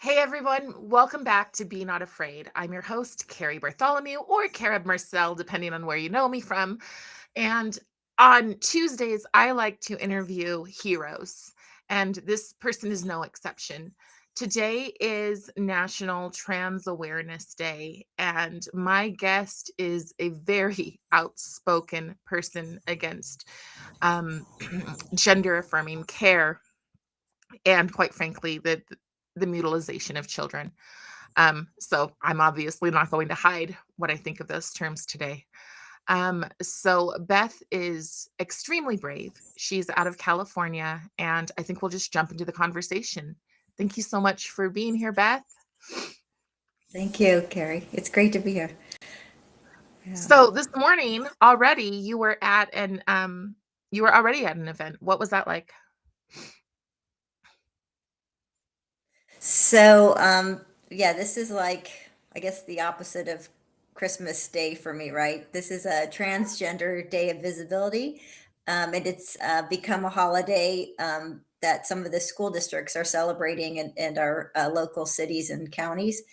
Hey everyone, welcome back to Be Not Afraid. I'm your host, Carrie Bartholomew, or Cara Marcel, depending on where you know me from. And on Tuesdays, I like to interview heroes, and this person is no exception. Today is National Trans Awareness Day, and my guest is a very outspoken person against um, gender affirming care and, quite frankly, the mutilization of children. So I'm obviously not going to hide what I think of those terms today. So Beth is extremely brave. She's out of California, and I think we'll just jump into the conversation. Thank you so much for being here, Beth. Thank you, Carrie. It's great to be here. Yeah. So this morning already you were already at an event. What was that like? So, this is like, I guess, the opposite of Christmas Day for me, right? This is a Transgender Day of Visibility, and it's become a holiday that some of the school districts are celebrating in our local cities and counties.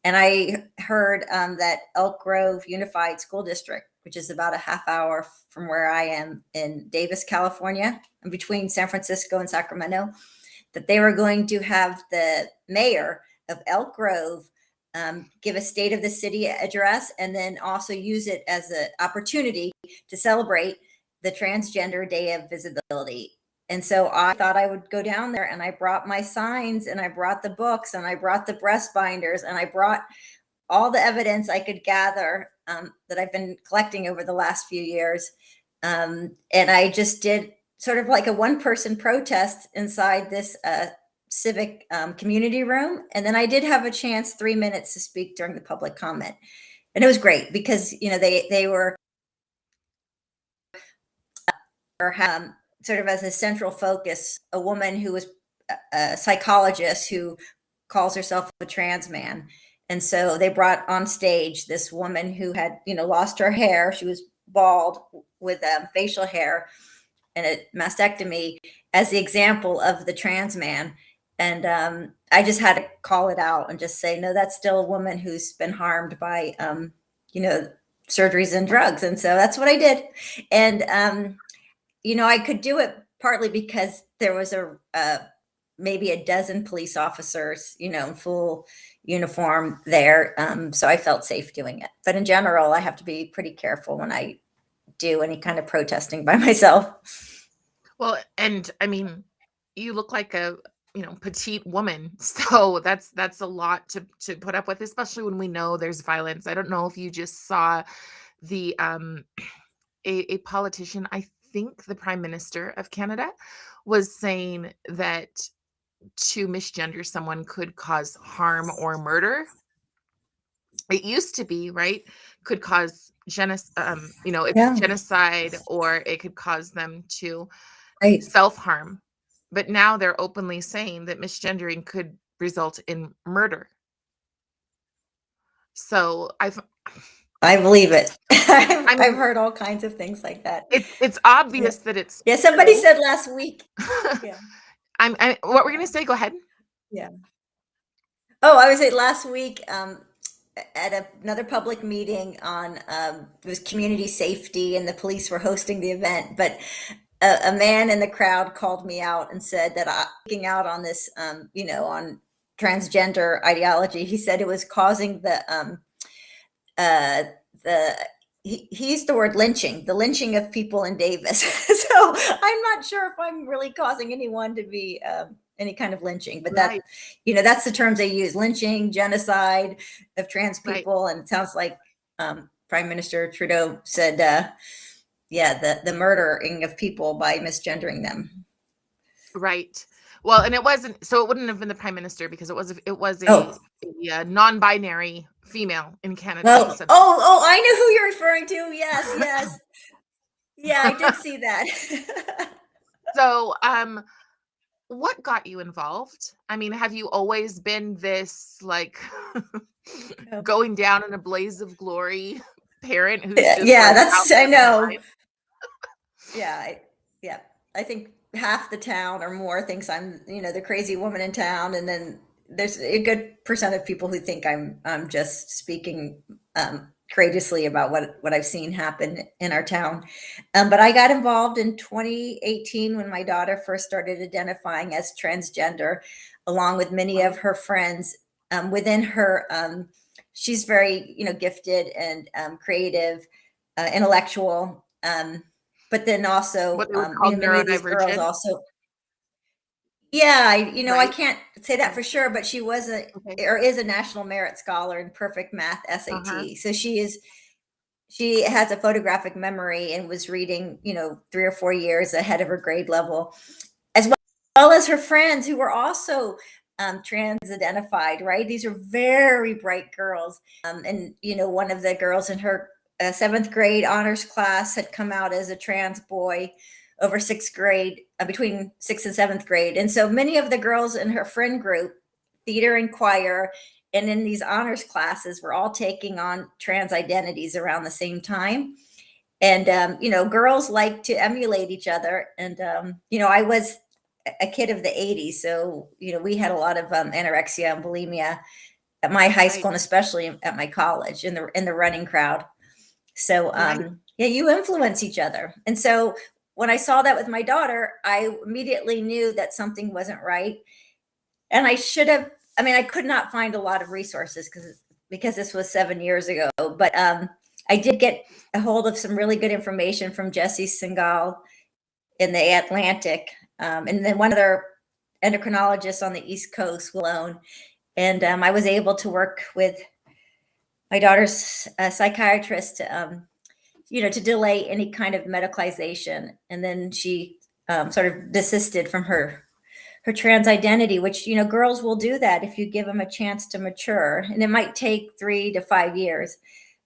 And I heard that Elk Grove Unified School District, which is about a half hour from where I am in Davis, California, in between San Francisco and Sacramento, that they were going to have the mayor of Elk Grove give a state of the city address and then also use it as an opportunity to celebrate the Transgender Day of Visibility. And so I thought I would go down there, and I brought my signs, and I brought the books, and I brought the breast binders, and I brought all the evidence I could gather that I've been collecting over the last few years. And I just did sort of like a one-person protest inside this civic community room. And then I did have a chance 3 minutes to speak during the public comment. And it was great because, they were sort of as a central focus, a woman who was a psychologist who calls herself a trans man. And so they brought on stage this woman who had, lost her hair. She was bald with facial hair and a mastectomy as the example of the trans man. And I just had to call it out and just say, no, that's still a woman who's been harmed by, surgeries and drugs. And so that's what I did. And, I could do it partly because there was maybe a dozen police officers, in full uniform there. So I felt safe doing it. But in general, I have to be pretty careful when I do any kind of protesting by myself. Well, and I mean, you look like a petite woman, so that's a lot to put up with, especially when we know there's violence. I don't know if you just saw the a politician, I think the Prime Minister of Canada, was saying that to misgender someone could cause harm or murder. It used to be, right, could cause it's Yeah, genocide, or it could cause them to right. self-harm. But now they're openly saying that misgendering could result in murder. So I believe it. I I've mean, heard all kinds of things like that. it's Yeah. obvious that it's Yeah. Somebody true. said last week. Yeah. What we're gonna say, go ahead. Yeah. Oh, I was at last week at another public meeting on it was community safety, and the police were hosting the event. But a man in the crowd called me out and said that I speaking out on this, on transgender ideology. He said it was causing uh, the he used the word lynching, the lynching of people in Davis. So I'm not sure if I'm really causing anyone to be any kind of lynching, but Right, that's the terms they use: lynching, genocide of trans right, people. And it sounds like Prime Minister Trudeau said, the murdering of people by misgendering them. right. Well, and it wouldn't have been the Prime Minister, because it was Oh, a non-binary female in Canada who well, said that. I know who you're referring to. Yes, yes. Yeah, I did see that. So, what got you involved? I mean, have you always been this, like, Oh. going down in a blaze of glory parent who's Yeah, just, yeah, like, out that's, I there for the know. ride? Yeah, yeah. I think half the town or more thinks I'm, the crazy woman in town, and then there's a good percent of people who think I'm just speaking courageously about what I've seen happen in our town. But I got involved in 2018 when my daughter first started identifying as transgender, along with many of her friends. Within her, she's very, gifted and creative, intellectual. But then also, What they would call many of these girls neurodivergent, also, yeah, I right? can't say that Mm, for sure, but she was a okay. or is a National Merit Scholar in Perfect Math Uh-huh. SAT. So she has a photographic memory and was reading, 3 or 4 years ahead of her grade level, as well as her friends who were also trans identified, right? These are very bright girls. And, one of the girls in her seventh grade honors class had come out as a trans boy over sixth grade, between sixth and seventh grade. And so many of the girls in her friend group, theater and choir, and in these honors classes, were all taking on trans identities around the same time. And, girls like to emulate each other. And, I was a kid of the 80s. So, we had a lot of anorexia and bulimia at my high Right. school and especially at my college in the running crowd. So, Right. yeah, you influence each other. And so when I saw that with my daughter, I immediately knew that something wasn't right. And I could not find a lot of resources because this was 7 years ago. But I did get a hold of some really good information from Jesse Singal in the Atlantic, and then one other endocrinologist on the East Coast, Wilone. And I was able to work with my daughter's psychiatrist to delay any kind of medicalization. And then she sort of desisted from her trans identity, which, girls will do that if you give them a chance to mature. And it might take 3 to 5 years.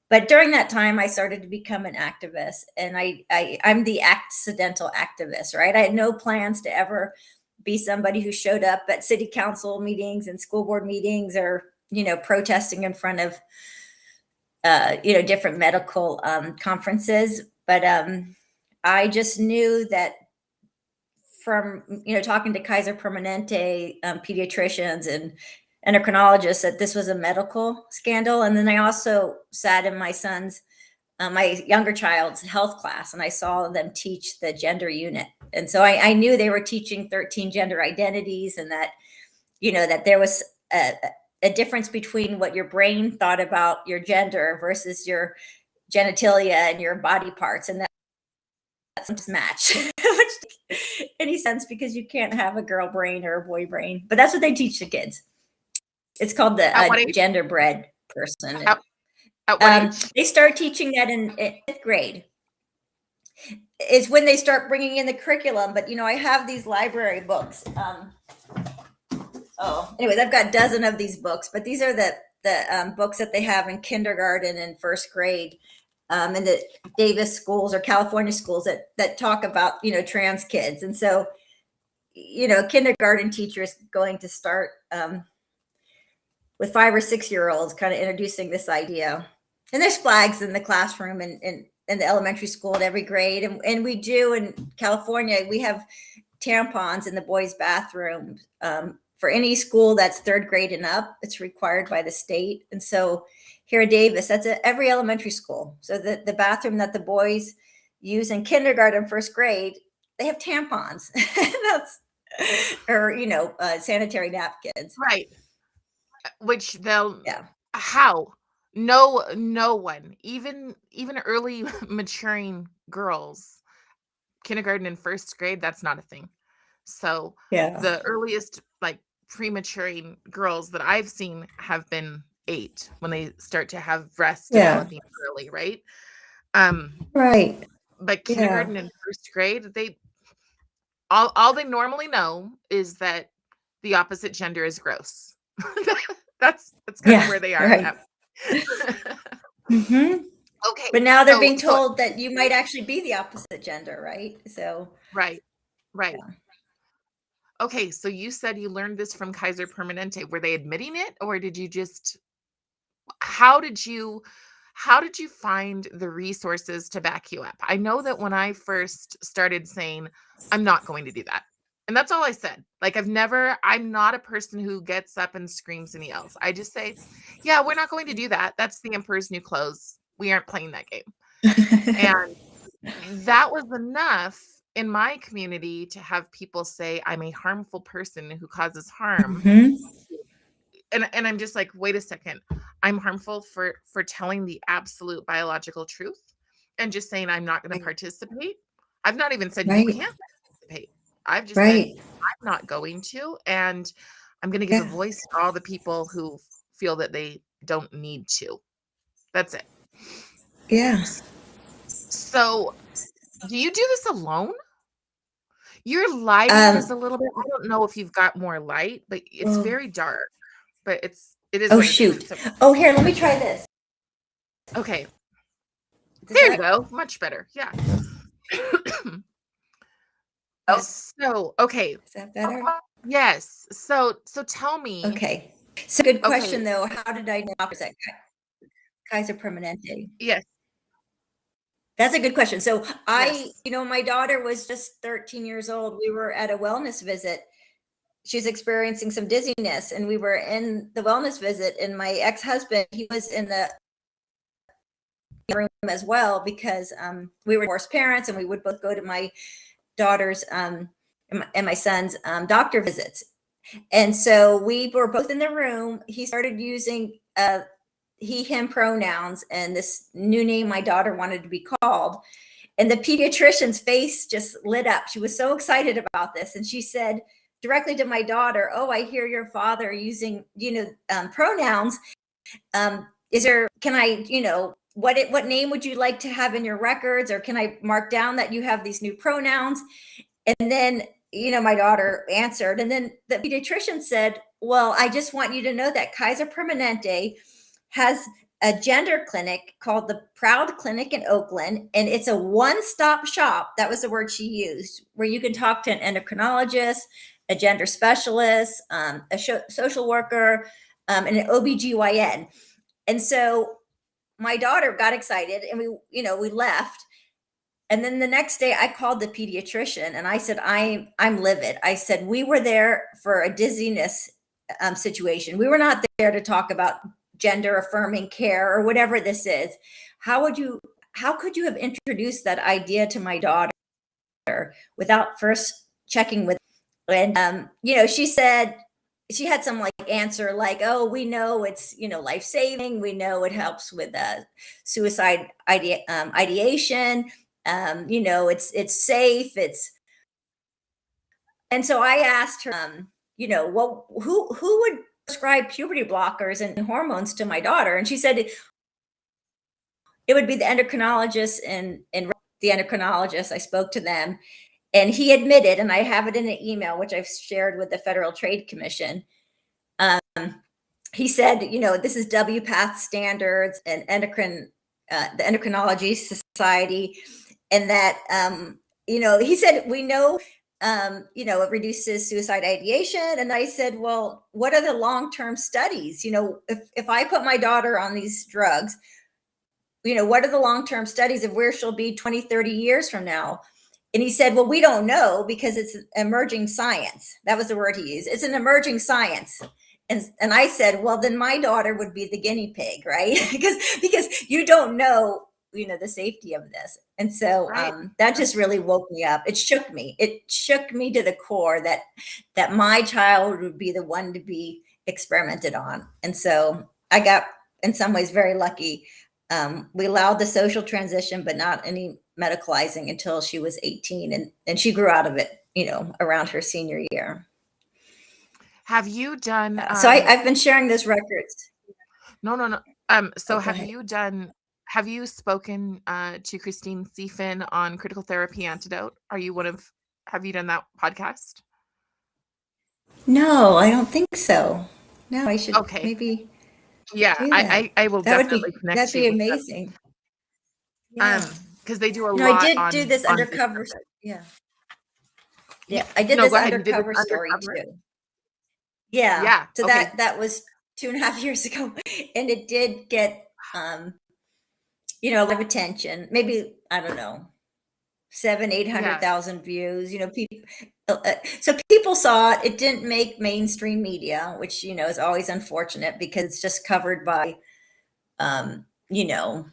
But during that time, I started to become an activist, and I'm the accidental activist, right? I had no plans to ever be somebody who showed up at city council meetings and school board meetings, or protesting in front of different medical conferences. But I just knew that from talking to Kaiser Permanente pediatricians and endocrinologists that this was a medical scandal. And then I also sat in my younger child's health class, and I saw them teach the gender unit. And so I knew they were teaching 13 gender identities, and that, that there was a difference between what your brain thought about your gender versus your genitalia and your body parts. And that's match, which any sense, because you can't have a girl brain or a boy brain. But that's what they teach the kids. It's called the At what age? genderbread person. At, at what age? They start teaching that in fifth grade. Is when they start bringing in the curriculum. But I have these library books. Anyways, I've got a dozen of these books, but these are the books that they have in kindergarten and first grade, in the Davis schools or California schools that talk about trans kids. And so a kindergarten teacher is going to start with 5 or 6 year olds, kind of introducing this idea. And there's flags in the classroom and in the elementary school at every grade. And we do in California, we have tampons in the boys' bathroom. For any school that's third grade and up, it's required by the state. And so here at Davis, that's at every elementary school. So the bathroom that the boys use in kindergarten, first grade, they have tampons. That's or sanitary napkins. Right. Which they'll Yeah. how? No one, even early maturing girls, kindergarten and first grade, that's not a thing. So Yeah. the earliest like prematuring girls that I've seen have been 8 when they start to have breasts Yeah. developing early, right? Um, Right. but Yeah. kindergarten and first grade, all they normally know is that the opposite gender is gross. That's kind of Yeah. where they are at Right. that. Hmm. Okay, But now they're so being so told that you might actually be the opposite gender, right? So, right, right. yeah. Okay, so you said you learned this from Kaiser Permanente. Were they admitting it, or did you just how did you how did you find the resources to back you up? I know that when I first started saying, "I'm not going to do that," And that's all I said. Like, I'm not a person who gets up and screams and yells. I just say, yeah, we're not going to do that. That's the Emperor's New Clothes. We aren't playing that game. And that was enough in my community to have people say I'm a harmful person who causes harm. Mhm. And I'm just like, wait a second. I'm harmful for telling the absolute biological truth and just saying I'm not going to Right. participate. I've not even said you Right. can't participate. I've just said Right. I'm not going to, and I'm going to give a Yeah. voice to all the people who feel that they don't need to. That's it. Yeah. So, do you do this alone? Your lighting is Um, a little bit, I don't know if you've got more light, but it's well, very dark. But it is oh what it is. shoot. It's okay. Oh, here, let me try this. Okay. Does There you that, go. Much better. Yeah. oh, So, okay. is that better? Yes. So tell me. Okay. So good Okay. question though. How did I know that Kaiser Permanente? Yes. That's a good question. So Yes. my daughter was just 13 years old. We were at a wellness visit. She's experiencing some dizziness, and we were in the wellness visit, and my ex-husband, he was in the room as well because we were divorced parents, and we would both go to my daughter's and my son's doctor visits. And so we were both in the room. He started using he, him pronouns and this new name my daughter wanted to be called. And the pediatrician's face just lit up. She was so excited about this. And she said directly to my daughter, "Oh, I hear your father using, pronouns. Can I, what name would you like to have in your records? Or can I mark down that you have these new pronouns?" And then, my daughter answered. And then the pediatrician said, "Well, I just want you to know that Kaiser Permanente has a gender clinic called the Proud Clinic in Oakland. And it's a one-stop shop." That was the word she used, where you can talk to an endocrinologist, a gender specialist, a social worker, and an OBGYN. And so my daughter got excited, and we left. And then the next day I called the pediatrician and I said, I'm livid. I said, we were there for a dizziness situation. We were not there to talk about gender affirming care or whatever this is. How could you have introduced that idea to my daughter without first checking with? And she said, she had some like answer like, "Oh, we know it's life saving. We know it helps with suicide ideation. It's safe. It's." And so I asked her, well, who would prescribe puberty blockers and hormones to my daughter? And she said it would be the endocrinologist and the endocrinologist. I spoke to them, and he admitted, and I have it in an email which I've shared with the Federal Trade Commission. He said, this is WPATH standards and the Endocrinology Society, and that he said, we know it reduces suicide ideation. And I said, well, what are the long-term studies? If I put my daughter on these drugs, what are the long-term studies of where she'll be 20, 30 years from now? And he said, well, we don't know because it's emerging science. That was the word he used. It's an emerging science. And I said, well, then my daughter would be the guinea pig, right? because you don't know, the safety of this. And so Right. that just really woke me up. It shook me. It shook me to the core that my child would be the one to be experimented on. And so I got, in some ways, very lucky. We allowed the social transition, but not any medicalizing until she was 18. And she grew out of it, around her senior year. Have you done So I've been sharing those records. no. So Oh, go ahead. have you spoken to Christine Seafin on critical therapy antidote? Have you done that podcast? No, I don't think so. No, I should Okay. maybe Yeah, do that. I will That would definitely be connect that'd you be with them. amazing. Yeah. Because they do a I lot did do this on this undercover. subject. Yeah. Yeah, Yeah. I did no, this go ahead. You did this undercover story undercover? too. Yeah. Yeah, So okay. that was 2.5 years ago. And it did get a lot of attention. Maybe, I don't know, 700, Yeah. 800,000 views. People, So people saw it. It didn't make mainstream media, which, is always unfortunate because it's just covered by, um, you know,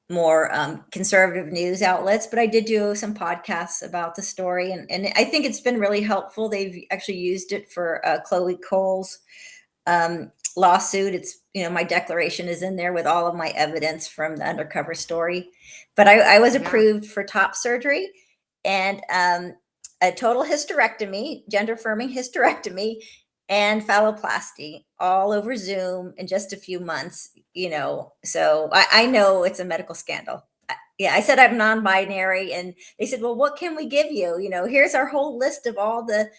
more conservative news outlets. But I did do some podcasts about the story, and I think it's been really helpful. They've actually used it for Chloe Cole's lawsuit. It's, my declaration is in there with all of my evidence from the undercover story. But I was Yeah. approved for top surgery and a total hysterectomy, gender affirming hysterectomy, and phalloplasty all over Zoom in just a few months. So I know it's a medical scandal. Yeah, I said I'm non-binary, and they said, "Well, what can we give you? Here's our whole list of all the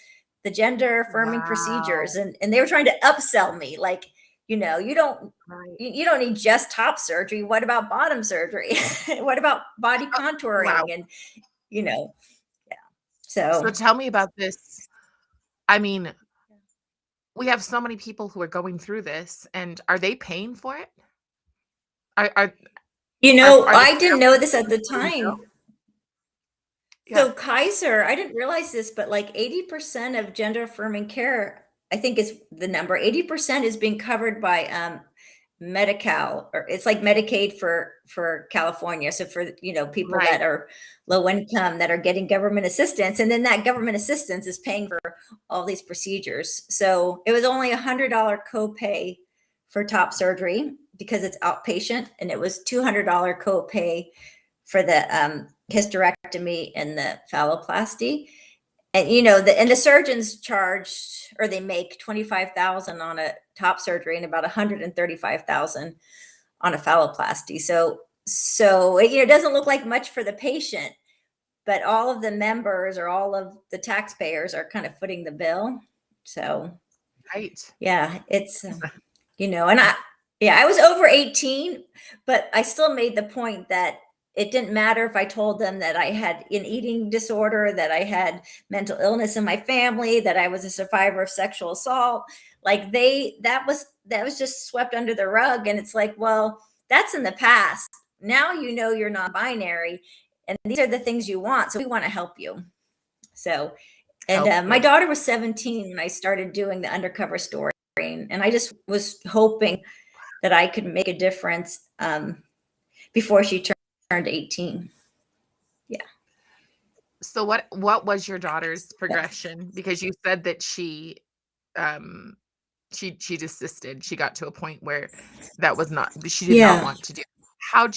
gender affirming procedures," Wow. and they were trying to upsell me, like, you don't Right. you don't need just top surgery. What about bottom surgery? What about body Wow. contouring? And you know, yeah. So So tell me about this. I mean, we have so many people who are going through this, and are they paying for it? Are are are the I didn't know families this at the footing the time. bill? Yeah. So Kaiser, I didn't realize this, but like 80% of gender affirming care, I think is the number. 80% is being covered by Medi-Cal, or it's like Medicaid for California. So for, people Right. that are low income that are getting government assistance, and then that government assistance is paying for all these procedures. So it was only $100 copay for top surgery because it's outpatient, and it was $200 copay for the hysterectomy and the phalloplasty. And the surgeons charge, or they make 25,000 on a top surgery and about 135,000 on a phalloplasty. So it doesn't look like much for the patient, but all of the members or all of the taxpayers are kind of footing the bill. So Right. yeah, it's and I was over 18, but I still made the point that it didn't matter if I told them that I had an eating disorder, that I had mental illness in my family, that I was a survivor of sexual assault. Like that was just swept under the rug. And it's like, well, that's in the past. Now you're non-binary, and these are the things you want. So we want to help you. So, and Help my you. daughter was 17 when I started doing the undercover story, and I just was hoping that I could make a difference before she turned 18. Yeah. So what was your daughter's progression? Because you said that um she desisted. She got to a point where that was not she did not Yeah. want to do. How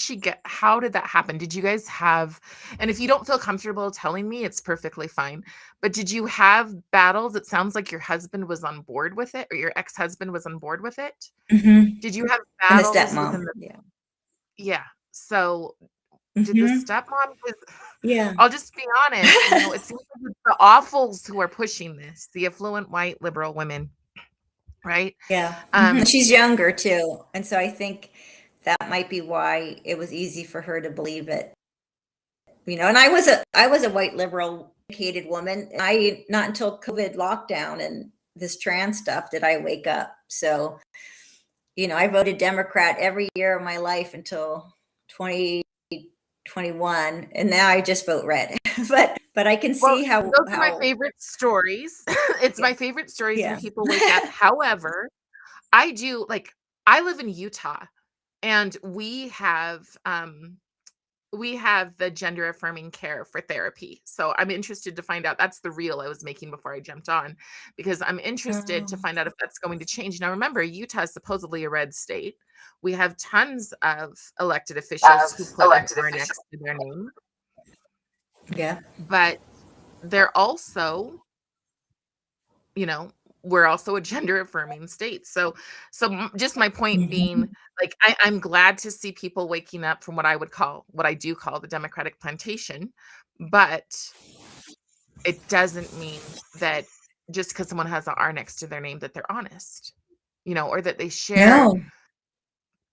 did that happen? Did you guys have, and if you don't feel comfortable telling me, it's perfectly fine. But did you have battles? It sounds like your husband was on board with it, or your ex-husband was on board with it. Hmm. Did you have And the battles within stepmom. the Yeah. yeah. So did the Hmm. stepmom 'cause Yeah. I'll just be honest, it seems like it's the awfuls who are pushing this, the affluent white liberal women, right? Yeah. Um, She's younger too. And so I think that might be why it was easy for her to believe it. And I was a white liberal educated woman. I not until COVID lockdown and this trans stuff did I wake up. So, I voted Democrat every year of my life until 2021, and now I just vote red. but I can well, see how those are my how favorite stories. It's yeah. my favorite stories when Yeah. people wake up. However, I do like I live in Utah, and we have the gender affirming care for therapy. So I'm interested to find out. That's the reel I was making before I jumped on, because I'm interested to Um, find out if that's going to change. Now, remember, Utah is supposedly a red state. We have tons of elected officials who put an elected R official. next to their name, Yeah. but they're also, you know, we're also a gender affirming state. Just my point being, Mhm. like, I'm glad to see people waking up from what I do call the Democratic plantation, but it doesn't mean that just because someone has a R next to their name that they're honest, or that they share No.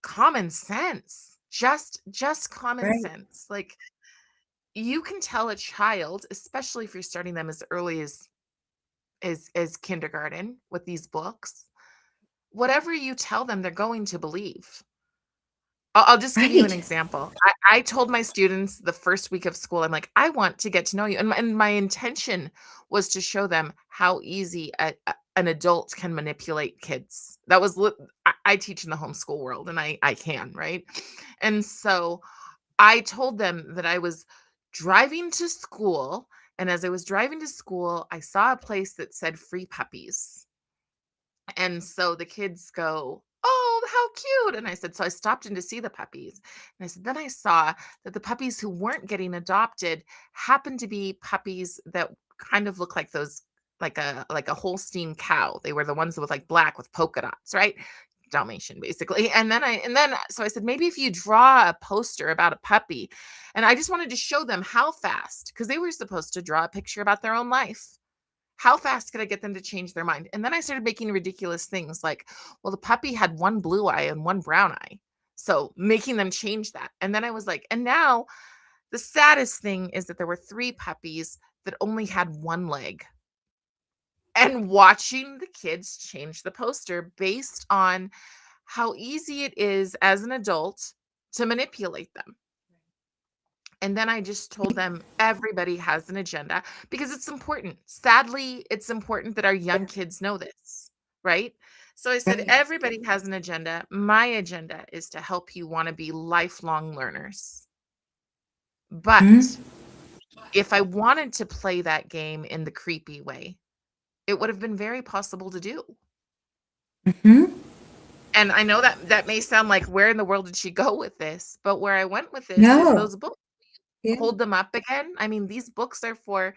common sense. Just common Right. sense. Like, you can tell a child, especially if you're starting them as early as kindergarten with these books, whatever you tell them, they're going to believe. I'll just give you an Right. example. I told my students the first week of school, I'm like, I want to get to know you. And my intention was to show them how easy an adult can manipulate kids. That was, I teach in the homeschool world and I can, right? And so I told them that I was driving to school. And as I was driving to school, I saw a place that said free puppies. And so the kids go, "Oh, how cute." And I said, so I stopped in to see the puppies. And I said, then I saw that the puppies who weren't getting adopted happened to be puppies that kind of look like those, like a Holstein cow. They were the ones with like black with polka dots, right? Dalmatian basically. And then so I said, maybe if you draw a poster about a puppy, and I just wanted to show them how fast, because they were supposed to draw a picture about their own life. How fast could I get them to change their mind? And then I started making ridiculous things like, well, the puppy had one blue eye and one brown eye. So making them change that. And then I was like, and now the saddest thing is that there were three puppies that only had one leg. And watching the kids change the poster based on how easy it is as an adult to manipulate them. And then I just told them everybody has an agenda because it's important. Sadly, it's important that our young kids know this, right? So I said, Right. everybody has an agenda. My agenda is to help you want to be lifelong learners. Hmm. But if I wanted to play that game in the creepy way, it would have been very possible to do. Hmm. And I know that that may sound like, where in the world did she go with this? But where I went with this is No. those books. Yeah. Hold them up again. I mean, these books are for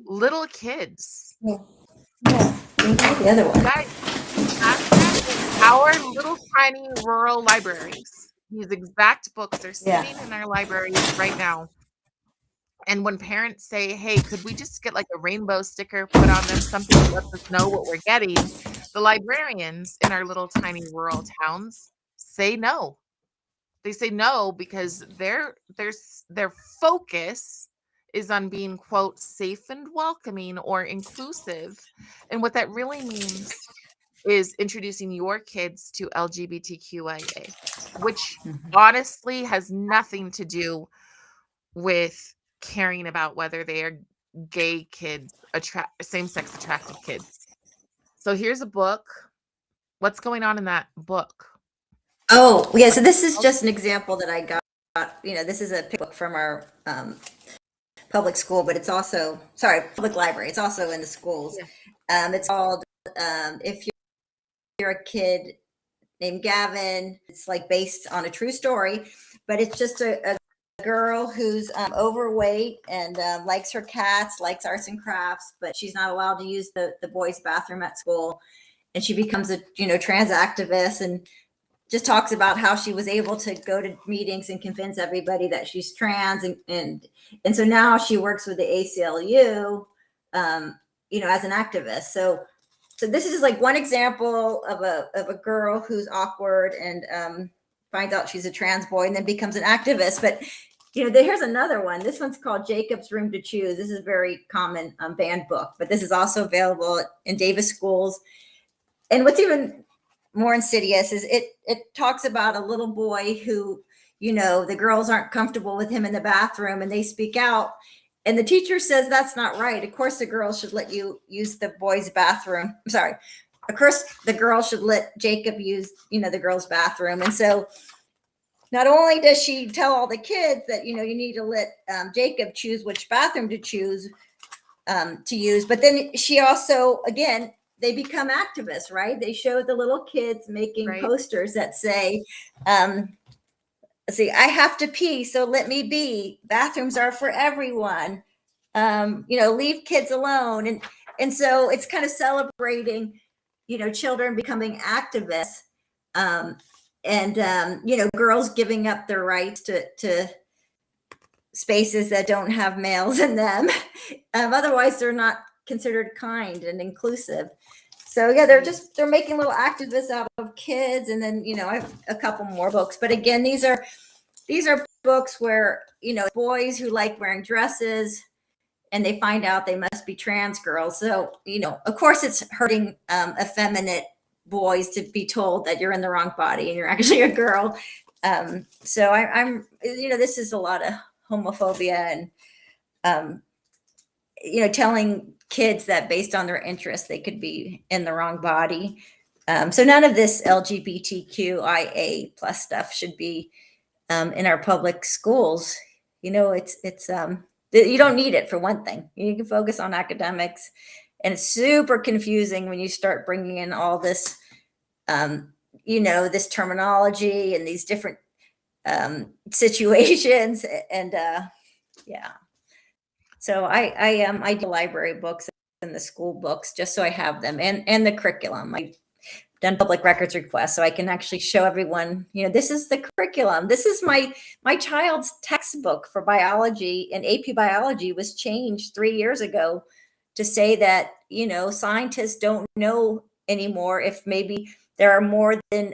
little kids. Yeah. Yeah. The other You one. guys, ask that in our little tiny rural libraries. These exact books are Yeah. sitting in our libraries right now. And when parents say, "Hey, could we just get like a rainbow sticker put on them, something that lets us know what we're getting?" The librarians in our little tiny rural towns say no. They say no because their focus is on being, quote, "safe and welcoming" or inclusive. And what that really means is introducing your kids to LGBTQIA, which honestly has nothing to do with caring about whether they are gay kids, same-sex attracted kids. So here's a book. What's going on in that book? Oh, yeah. What So this is just an example that I got. This is a book from our public school, but it's also, sorry, public library. It's also in the schools. yeah, It's called If You're a Kid Named Gavin. It's like based on a true story, but it's just a girl who's overweight and likes her cats, likes arts and crafts, but she's not allowed to use the boys' bathroom at school. And she becomes a trans activist and just talks about how she was able to go to meetings and convince everybody that she's trans, and so now she works with the ACLU, as an activist. So this is just like one example of a girl who's awkward and finds out she's a trans boy and then becomes an activist. But here's another one. This one's called Jacob's Room to Choose. This is a very common banned book, but this is also available in Davis schools. And what's even more insidious is it talks about a little boy who, the girls aren't comfortable with him in the bathroom and they speak out. And the teacher says that's not right. Of course, the girls should let you use the boys' bathroom. I'm sorry. Of course, the girl should let Jacob use, the girls' bathroom. And so not only does she tell all the kids that, you need to let Jacob choose which bathroom to choose to use, but then she also, again, they become activists, right? They show the little kids making right? posters that say, I have to pee, so let me be. Bathrooms are for everyone. Leave kids alone. And so it's kind of celebrating, children becoming activists, and girls giving up their rights to spaces that don't have males in them. Otherwise, they're not considered kind and inclusive. So yeah, Right. they're making little activists out of kids, and then I have a couple more books. But again, these are books where boys who like wearing dresses, and they find out they must be trans girls. So of course, it's hurting effeminate boys to be told that you're in the wrong body and you're actually a girl. So I'm, this is a lot of homophobia and, um, telling kids that based on their interests, they could be in the wrong body. So none of this LGBTQIA plus stuff should be in our public schools. You don't need it for one thing. You can focus on academics, and it's super confusing when you start bringing in all this, this terminology and these different situations, and yeah. So I do library books and the school books just so I have them, and the curriculum. I've done public records requests so I can actually show everyone, this is the curriculum. This is my child's textbook for biology, and AP biology was changed 3 years ago to say that, scientists don't know anymore if maybe there are more than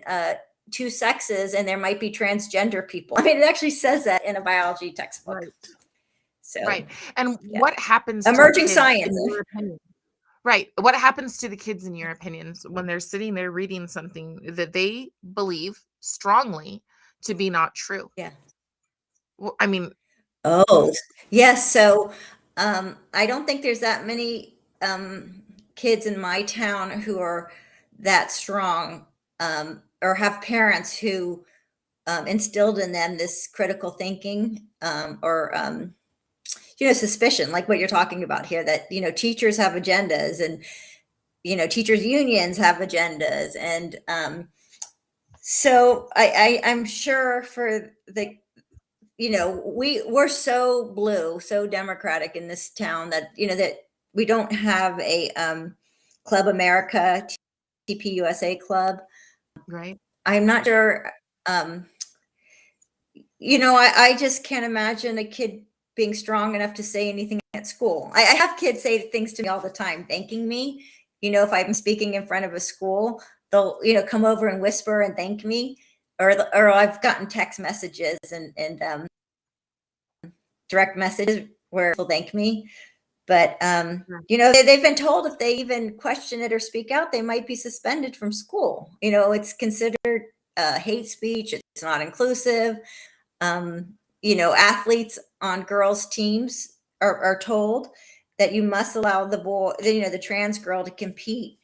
two sexes, and there might be transgender people. I mean, it actually says that in a biology textbook. Right. So, Right. And yeah. what happens to the Emerging kids science. in your opinion? Right. What happens to the kids in your opinions when they're sitting there reading something that they believe strongly to be not true? Yeah. Well, I mean, Oh, yes. So, I don't think there's that many kids in my town who are that strong, or have parents who instilled in them this critical thinking, or suspicion, like what you're talking about here, that teachers have agendas, and teachers unions have agendas, and so I'm sure for the we're so blue, so democratic in this town that that we don't have a Club America, TPUSA club. right. I'm not sure. I just can't imagine a kid being strong enough to say anything at school. I have kids say things to me all the time, thanking me. If I'm speaking in front of a school, they'll come over and whisper and thank me, or I've gotten text messages and direct messages where people thank me. But they've been told if they even question it or speak out, they might be suspended from school. It's considered hate speech. It's not inclusive. Athletes on girls' teams are told that you must allow the trans girl to compete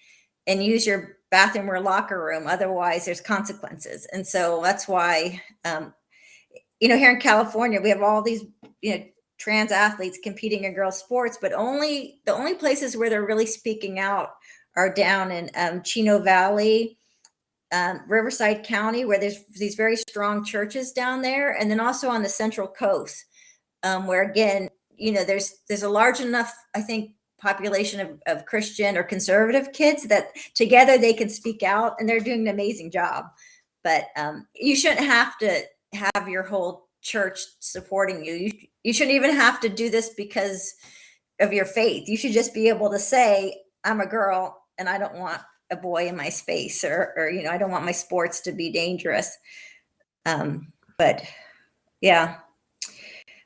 and use your bathroom or locker room. Otherwise, there's consequences. And so that's why, here in California, we have all these, trans athletes competing in girls' sports, but the only places where they're really speaking out are down in Chino Valley, Riverside County, where there's these very strong churches down there, and then also on the Central Coast, where again, there's a large enough, I think, population of Christian or conservative kids that together they can speak out, and they're doing an amazing job. But you shouldn't have to have your whole church supporting you. You shouldn't even have to do this because of your faith. You should just be able to say, I'm a girl and I don't want a boy in my space, or I don't want my sports to be dangerous. But yeah,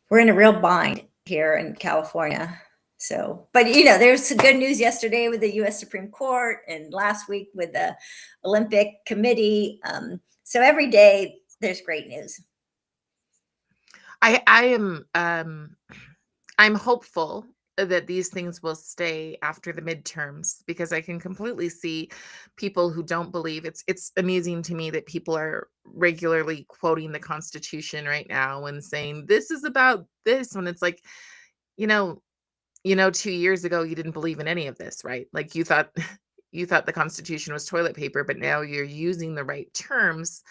we're in a real bind here in California. So, but there's some good news yesterday with the U.S. Supreme Court, and last week with the Olympic Committee. So every day there's great news. I am I'm hopeful that these things will stay after the midterms, because I can completely see people who don't believe. It's amusing to me that people are regularly quoting the Constitution right now and saying this is about this, when it's like, you know, 2 years ago you didn't believe in any of this, right? Like you thought you thought the Constitution was toilet paper, but now you're using the right terms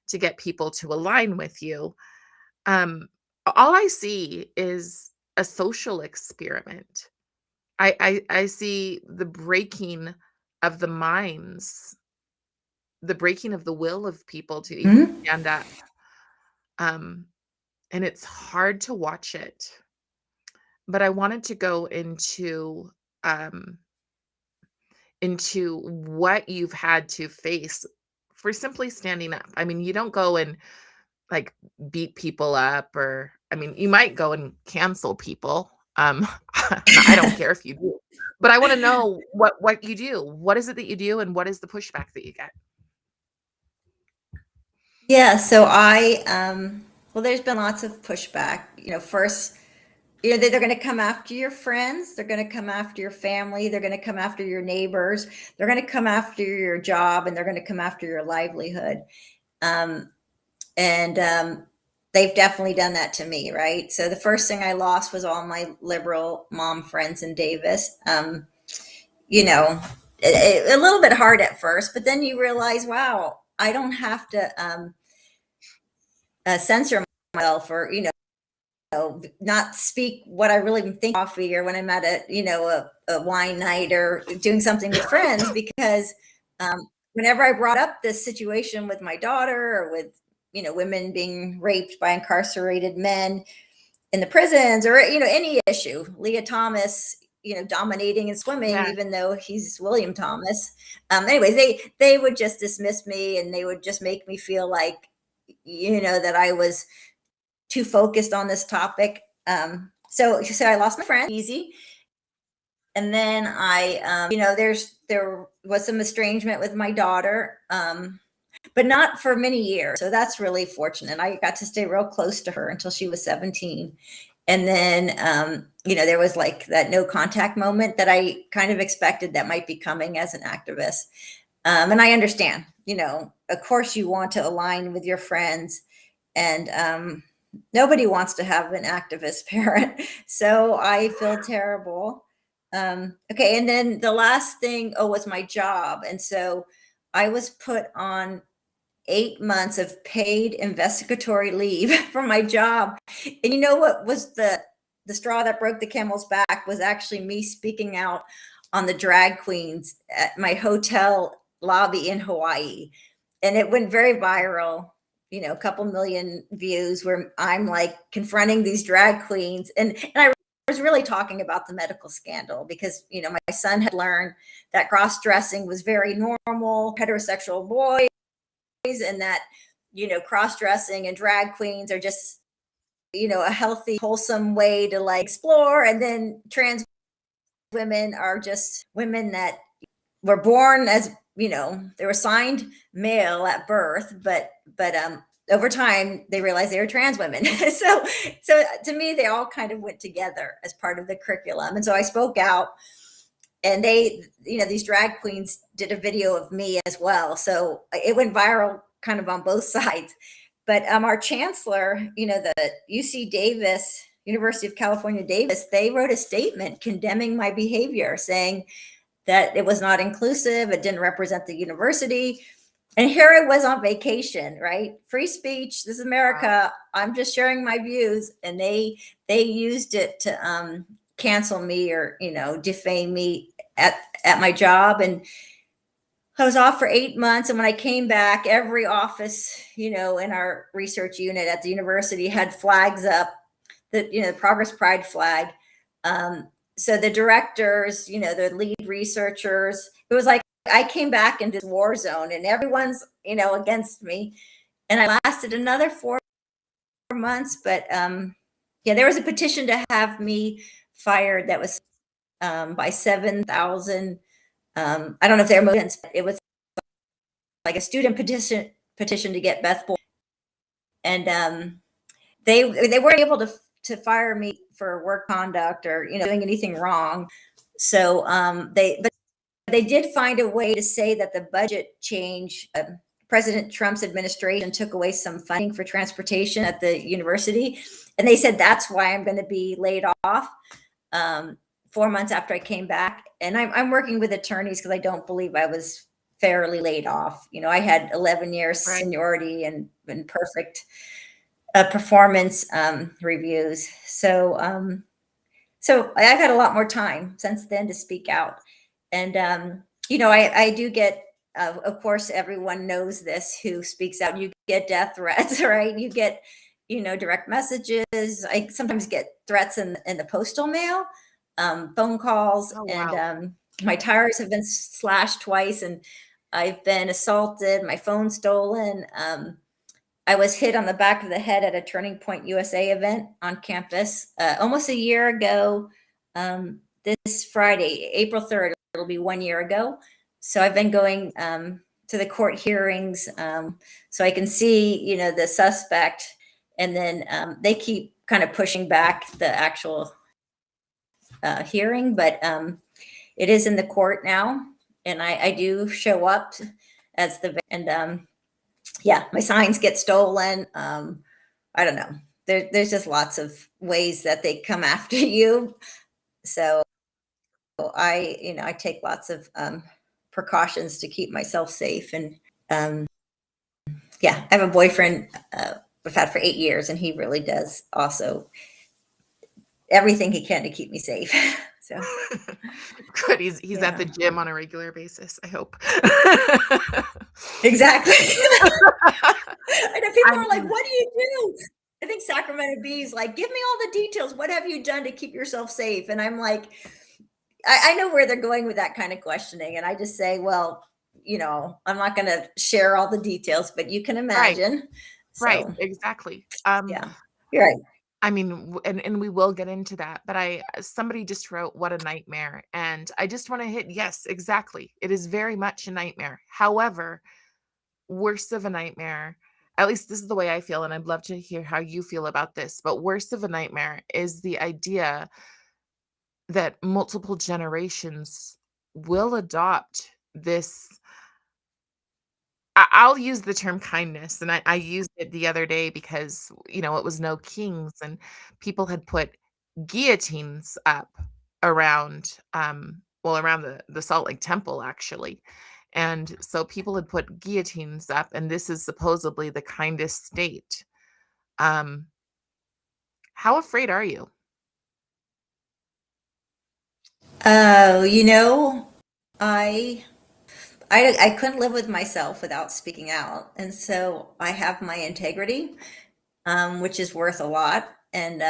to get people to align with you. Um, all I see is a social experiment. I see the breaking of the minds, the breaking of the will of people to even Mhm. stand up. Um, and it's hard to watch it. But I wanted to go um into what you've had to face for simply standing up. I mean, you don't go and like beat people up, or I mean, you might go and cancel people. I don't care if you do. But I want to know what you do. What is it that you do, and what is the pushback that you get? Yeah, so well, there's been lots of pushback. First, they're going to come after your friends, they're going to come after your family, they're going to come after your neighbors, they're going to come after your job, and they're going to come after your livelihood. And they've definitely done that to me, right? So the first thing I lost was all my liberal mom friends in Davis. You know, a little bit hard at first, but then you realize, wow, I don't have to censor myself, or not speak what I really think coffee, or when I'm at a wine night or doing something with friends, because whenever I brought up this situation with my daughter, or with women being raped by incarcerated men in the prisons, or any issue, Leah Thomas dominating and swimming, Yeah. even though he's William Thomas. Anyways, they would just dismiss me, and they would just make me feel like that I was too focused on this topic. So I lost my friend, easy. And then there was some estrangement with my daughter, but not for many years. So that's really fortunate. I got to stay real close to her until she was 17. And then, there was like that no contact moment that I kind of expected that might be coming as an activist. And I understand, of course you want to align with your friends, and nobody wants to have an activist parent. So I feel terrible. Okay. And then the last thing, was my job. And so I was put on 8 months of paid investigatory leave from my job. And you know what was the straw that broke the camel's back was actually me speaking out on the drag queens at my hotel lobby in Hawaii. And it went very viral, a couple million views, where I'm like confronting these drag queens. And I was really talking about the medical scandal, because, my son had learned that cross dressing was very normal, heterosexual boys, and that, cross dressing and drag queens are just, a healthy, wholesome way to like explore. And then trans women are just women that were born as, they were assigned male at birth, but over time they realized they were trans women. So to me, they all kind of went together as part of the curriculum. And so I spoke out, and they, these drag queens did a video of me as well. So it went viral kind of on both sides. But our chancellor, the UC Davis, University of California, Davis, they wrote a statement condemning my behavior, saying that it was not inclusive, it didn't represent the university. And here I was on vacation, right? Free speech, this is Wow. America. I'm just sharing my views, and they used it to cancel me, or defame me at my job. And I was off for 8 months. And when I came back, every office, in our research unit at the university had flags up, the Progress Pride flag. So the directors, the lead researchers, it was like I came back into this war zone, and everyone's, against me. And I lasted another 4 months. But yeah, there was a petition to have me fired that was by 7,000. I don't know if they're movements, but it was like a student petition to get Beth Borne. And they weren't able to fire me for work conduct, or doing anything wrong. So but they did find a way to say that the budget change, President Trump's administration took away some funding for transportation at the university, and they said that's why I'm going to be laid off 4 months after I came back. And I'm working with attorneys, because I don't believe I was fairly laid off. I had 11 years Right. seniority and perfect performance reviews. So I've had a lot more time since then to speak out. And I do get, of course, everyone knows this who speaks out. You get death threats, right? You get, direct messages. I sometimes get threats in the postal mail, phone calls, Oh, and wow. my tires have been slashed twice, and I've been assaulted, my phone stolen. I was hit on the back of the head at a Turning Point USA event on campus almost a year ago. This Friday, April 3rd, it'll be 1 year ago. So I've been going to the court hearings, so I can see, the suspect, and then they keep kind of pushing back the actual hearing, but it is in the court now, and I do show up as and yeah, my signs get stolen. I don't know. There's just lots of ways that they come after you. So I take lots of precautions to keep myself safe. And yeah, I have a boyfriend I've had for 8 years, and he really does also everything he can to keep me safe. So Good. He's at the yeah, gym on a regular basis, I hope. exactly. I know people I are like, mean, "What do you do?" I think Sacramento Bee's like, "Give me all the details. What have you done to keep yourself safe?" And I'm like, I know where they're going with that kind of questioning, and I just say, "Well, I'm not going to share all the details, but you can right, imagine." right, So exactly. yeah, you're right. I mean, and we will get into that, but somebody just wrote, "What a nightmare," and I just want to hit, yes, exactly. It is very much a nightmare. However, worse of a nightmare, at least this is the way I feel, and I'd love to hear how you feel about this, but worse of a nightmare is the idea that multiple generations will adopt this. I'll use the term kindness, and I used it the other day because, it was no kings, and people had put guillotines up around, around the Salt Lake Temple, actually, and so people had put guillotines up, and this is supposedly the kindest state. Um, how afraid are you? Oh, I I couldn't live with myself without speaking out, and so I have my integrity, which is worth a lot. And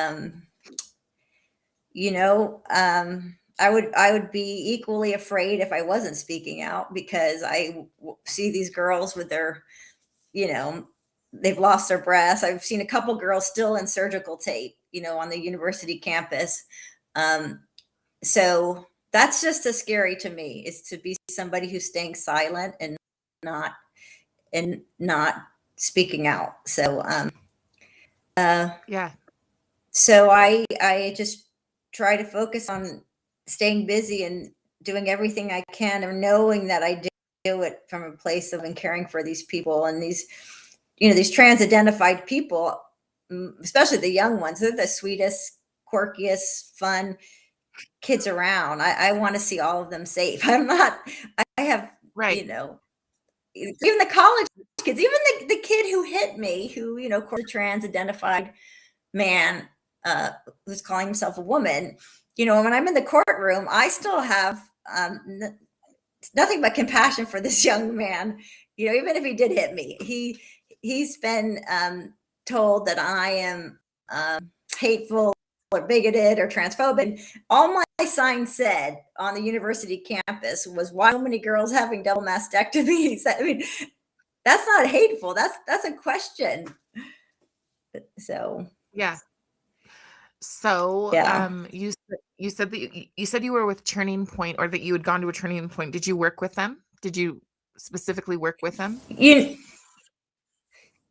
I would be equally afraid if I wasn't speaking out, because see these girls with their, you know, they've lost their breaths. I've seen a couple girls still in surgical tape, on the university campus. Um, so that's just as scary to me, is to be somebody who's staying silent not not speaking out. Uh, Yeah, so I just try to focus on staying busy and doing everything I can, and knowing that I do it from a place of and caring for these people, and these trans identified people, especially the young ones. They're the sweetest, quirkiest, fun kids around. I want to see all of them safe. I'm not. I have right, you know even the college kids, even the kid who hit me, who of course, a trans identified man, uh, who's calling himself a woman. When I'm in the courtroom, I still have nothing but compassion for this young man. Even if he did hit me, he's been told that I am hateful or bigoted or transphobic. All my signs said on the university campus was, "Why so many girls having double mastectomies?" I mean, that's not hateful. That's a question. So yeah. So, yeah. you said that you said you were with Turning Point, or that you had gone to a Turning Point. Did you work with them? Did you specifically work with them? You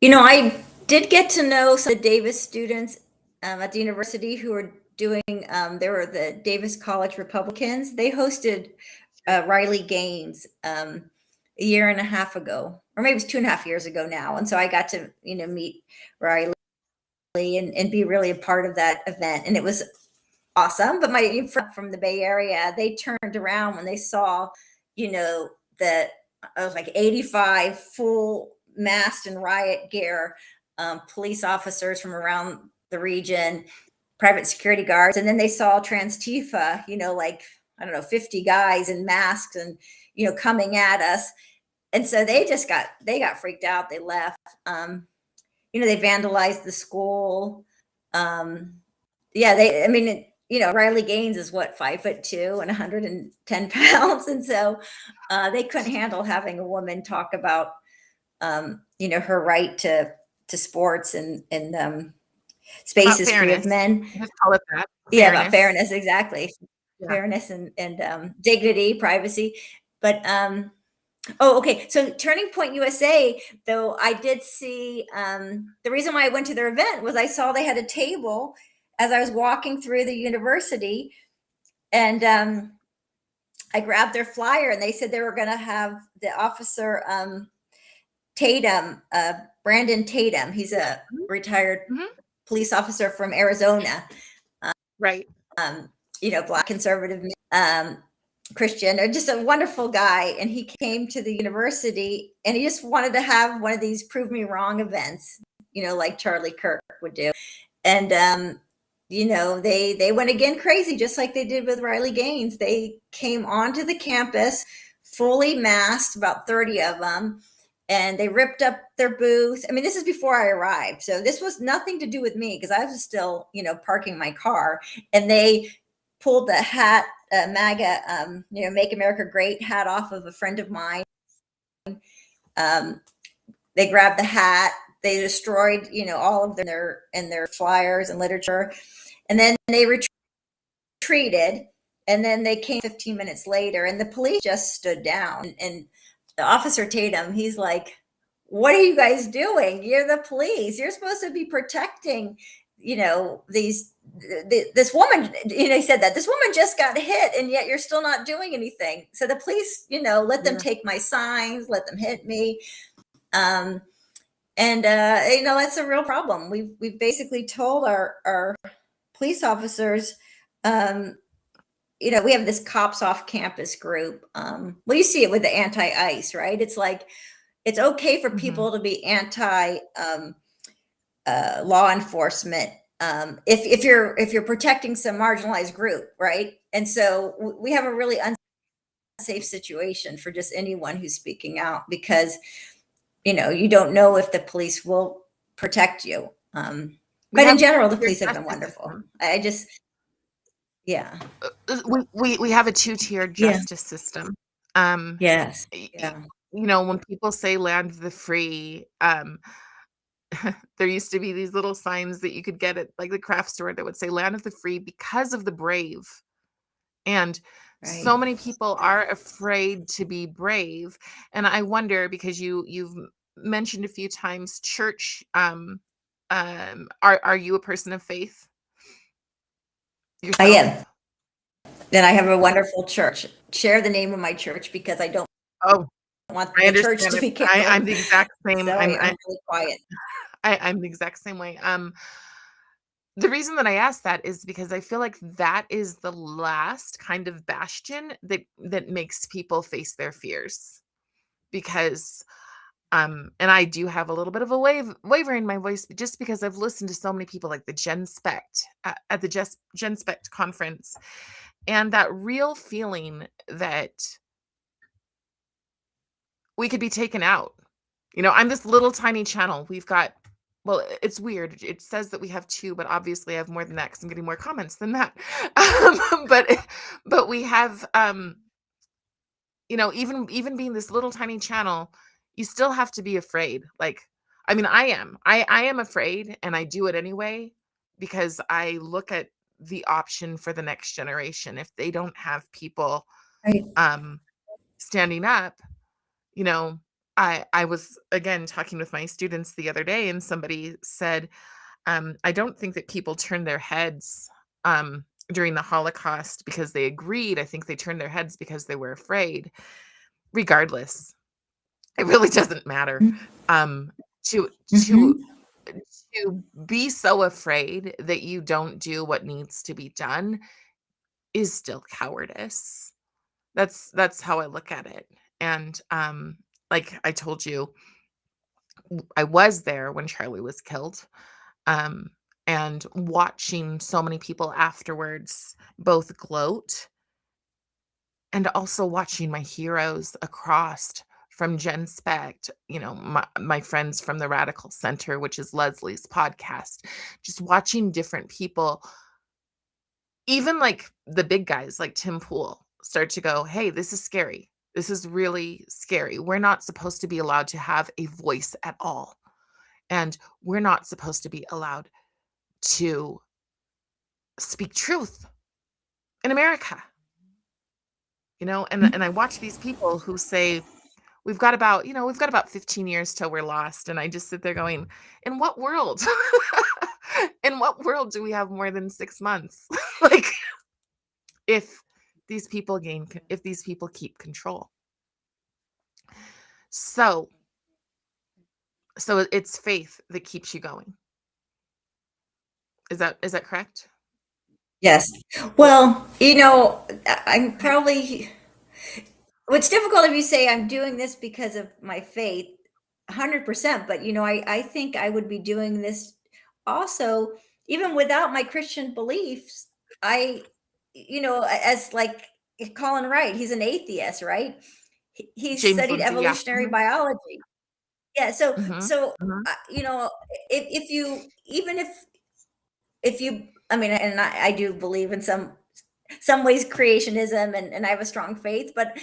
I did get to know some of the Davis students at the university who were doing. They were the Davis College Republicans. They hosted Riley Gaines a year and a half ago, or maybe it was 2.5 years ago now. And so I got to meet Riley and be really a part of that event, and it was awesome. But my friend from the Bay Area, they turned around when they saw, that I was like 85 full masked and riot gear, police officers from around the region, private security guards, and then they saw trans Tifa, like, I don't know, 50 guys in masks, and coming at us. And so they got freaked out. They left. They vandalized the school. Yeah, I mean, Riley Gaines is what, 5'2" and 110 pounds. And so they couldn't handle having a woman talk about, her right to sports and About spaces free of fairness. men. Let's call it that. Yeah, about Fairness. fairness, exactly. Yeah. Fairness and dignity, privacy. But Oh, okay. So Turning Point USA, though, I did see, the reason why I went to their event was I saw they had a table as I was walking through the university, and I grabbed their flyer, and they said they were going to have the officer, Tatum, Brandon Tatum. He's a Mhm, retired mhm. police officer from Arizona. Right. Black conservative, um, Christian, or just a wonderful guy. And he came to the university, and he just wanted to have one of these prove me wrong events, like Charlie Kirk would do. And, they went again crazy, just like they did with Riley Gaines. They came onto the campus fully masked, about 30 of them, and they ripped up their booth. I mean, this is before I arrived. So this was nothing to do with me, because I was still, parking my car. And they pulled the hat, MAGA, Make America Great hat off of a friend of mine. Um, they grabbed the hat. They destroyed, all of their flyers and literature. And then they retreated. And then they came 15 minutes later, and the police just stood down. And the officer Tatum, he's like, "What are you guys doing? You're the police. You're supposed to be protecting, this woman." He said that this woman just got hit, and yet you're still not doing anything. So the police, let them Yeah. take my signs, let them hit me. Um, and that's a real problem. We've basically told our police officers, we have this cops off campus group. Well, you see it with the anti-ICE, right? It's like, it's okay for Mhm. people to be anti law enforcement, if you're protecting some marginalized group, right? And so we have a really unsafe situation for just anyone who's speaking out, because you don't know if the police will protect you. We But in have a general, the two-tiered police have been justice wonderful. system. I just, yeah, We have a two-tiered yeah, justice system. Um, yes, y y yeah, when people say land of the free, there used to be these little signs that you could get at, like, the craft store that would say "Land of the free because of the brave," and right. so many people are afraid to be brave, and I wonder, because you've mentioned a few times church, are you a person of faith I am. yourself? Then I have a wonderful church. Share the name of my church, because I don't Oh, want I the church understand to it. be canceled. I'm the exact same. So I'm really quiet. I'm the exact same way. The reason that I asked that is because I feel like that is the last kind of bastion that makes people face their fears. Because and I do have a little bit of a waver in my voice, just because I've listened to so many people like the Gen Spect at the Gen Spect conference, and that real feeling that we could be taken out. I'm this little tiny channel. We've got, well, it's weird. It says that we have 2, but obviously I have more than that 'cause I'm getting more comments than that. But we have, even being this little tiny channel, you still have to be afraid. Like, I mean, I am. I am afraid, and I do it anyway, because I look at the option for the next generation. If they don't have people, Right. um, standing up, you know, I was again talking with my students the other day, and somebody said, I don't think that people turned their heads during the Holocaust because they agreed. I think they turned their heads because they were afraid. Regardless, it really doesn't matter. Um, to to Mhm. to be so afraid that you don't do what needs to be done is still cowardice. That's how I look at it. And like I told you, I was there when Charlie was killed. Um, and watching so many people afterwards both gloat, and also watching my heroes across from Gen Spect, my friends from the Radical Center, which is Leslie's podcast, just watching different people, even like the big guys like Tim Pool, start to go, hey, this is scary. This is really scary. We're not supposed to be allowed to have a voice at all. And we're not supposed to be allowed to speak truth in America. And I watch these people who say, we've got about 15 years till we're lost. And I just sit there going, in what world? In what world do we have more than 6 months? Like, if if these people keep control. So, it's faith that keeps you going. Is that correct? Yes. Well, I'm probably what's difficult if you say I'm doing this because of my faith, 100%. But, I think I would be doing this also, even without my Christian beliefs. I, as like Colin Wright, he's an atheist, right? He James studied Lindsay, yeah. evolutionary biology. Yeah. So, Mhm, so, mhm. if you, even if you, I mean, and I do believe in some ways creationism, and I have a strong faith, but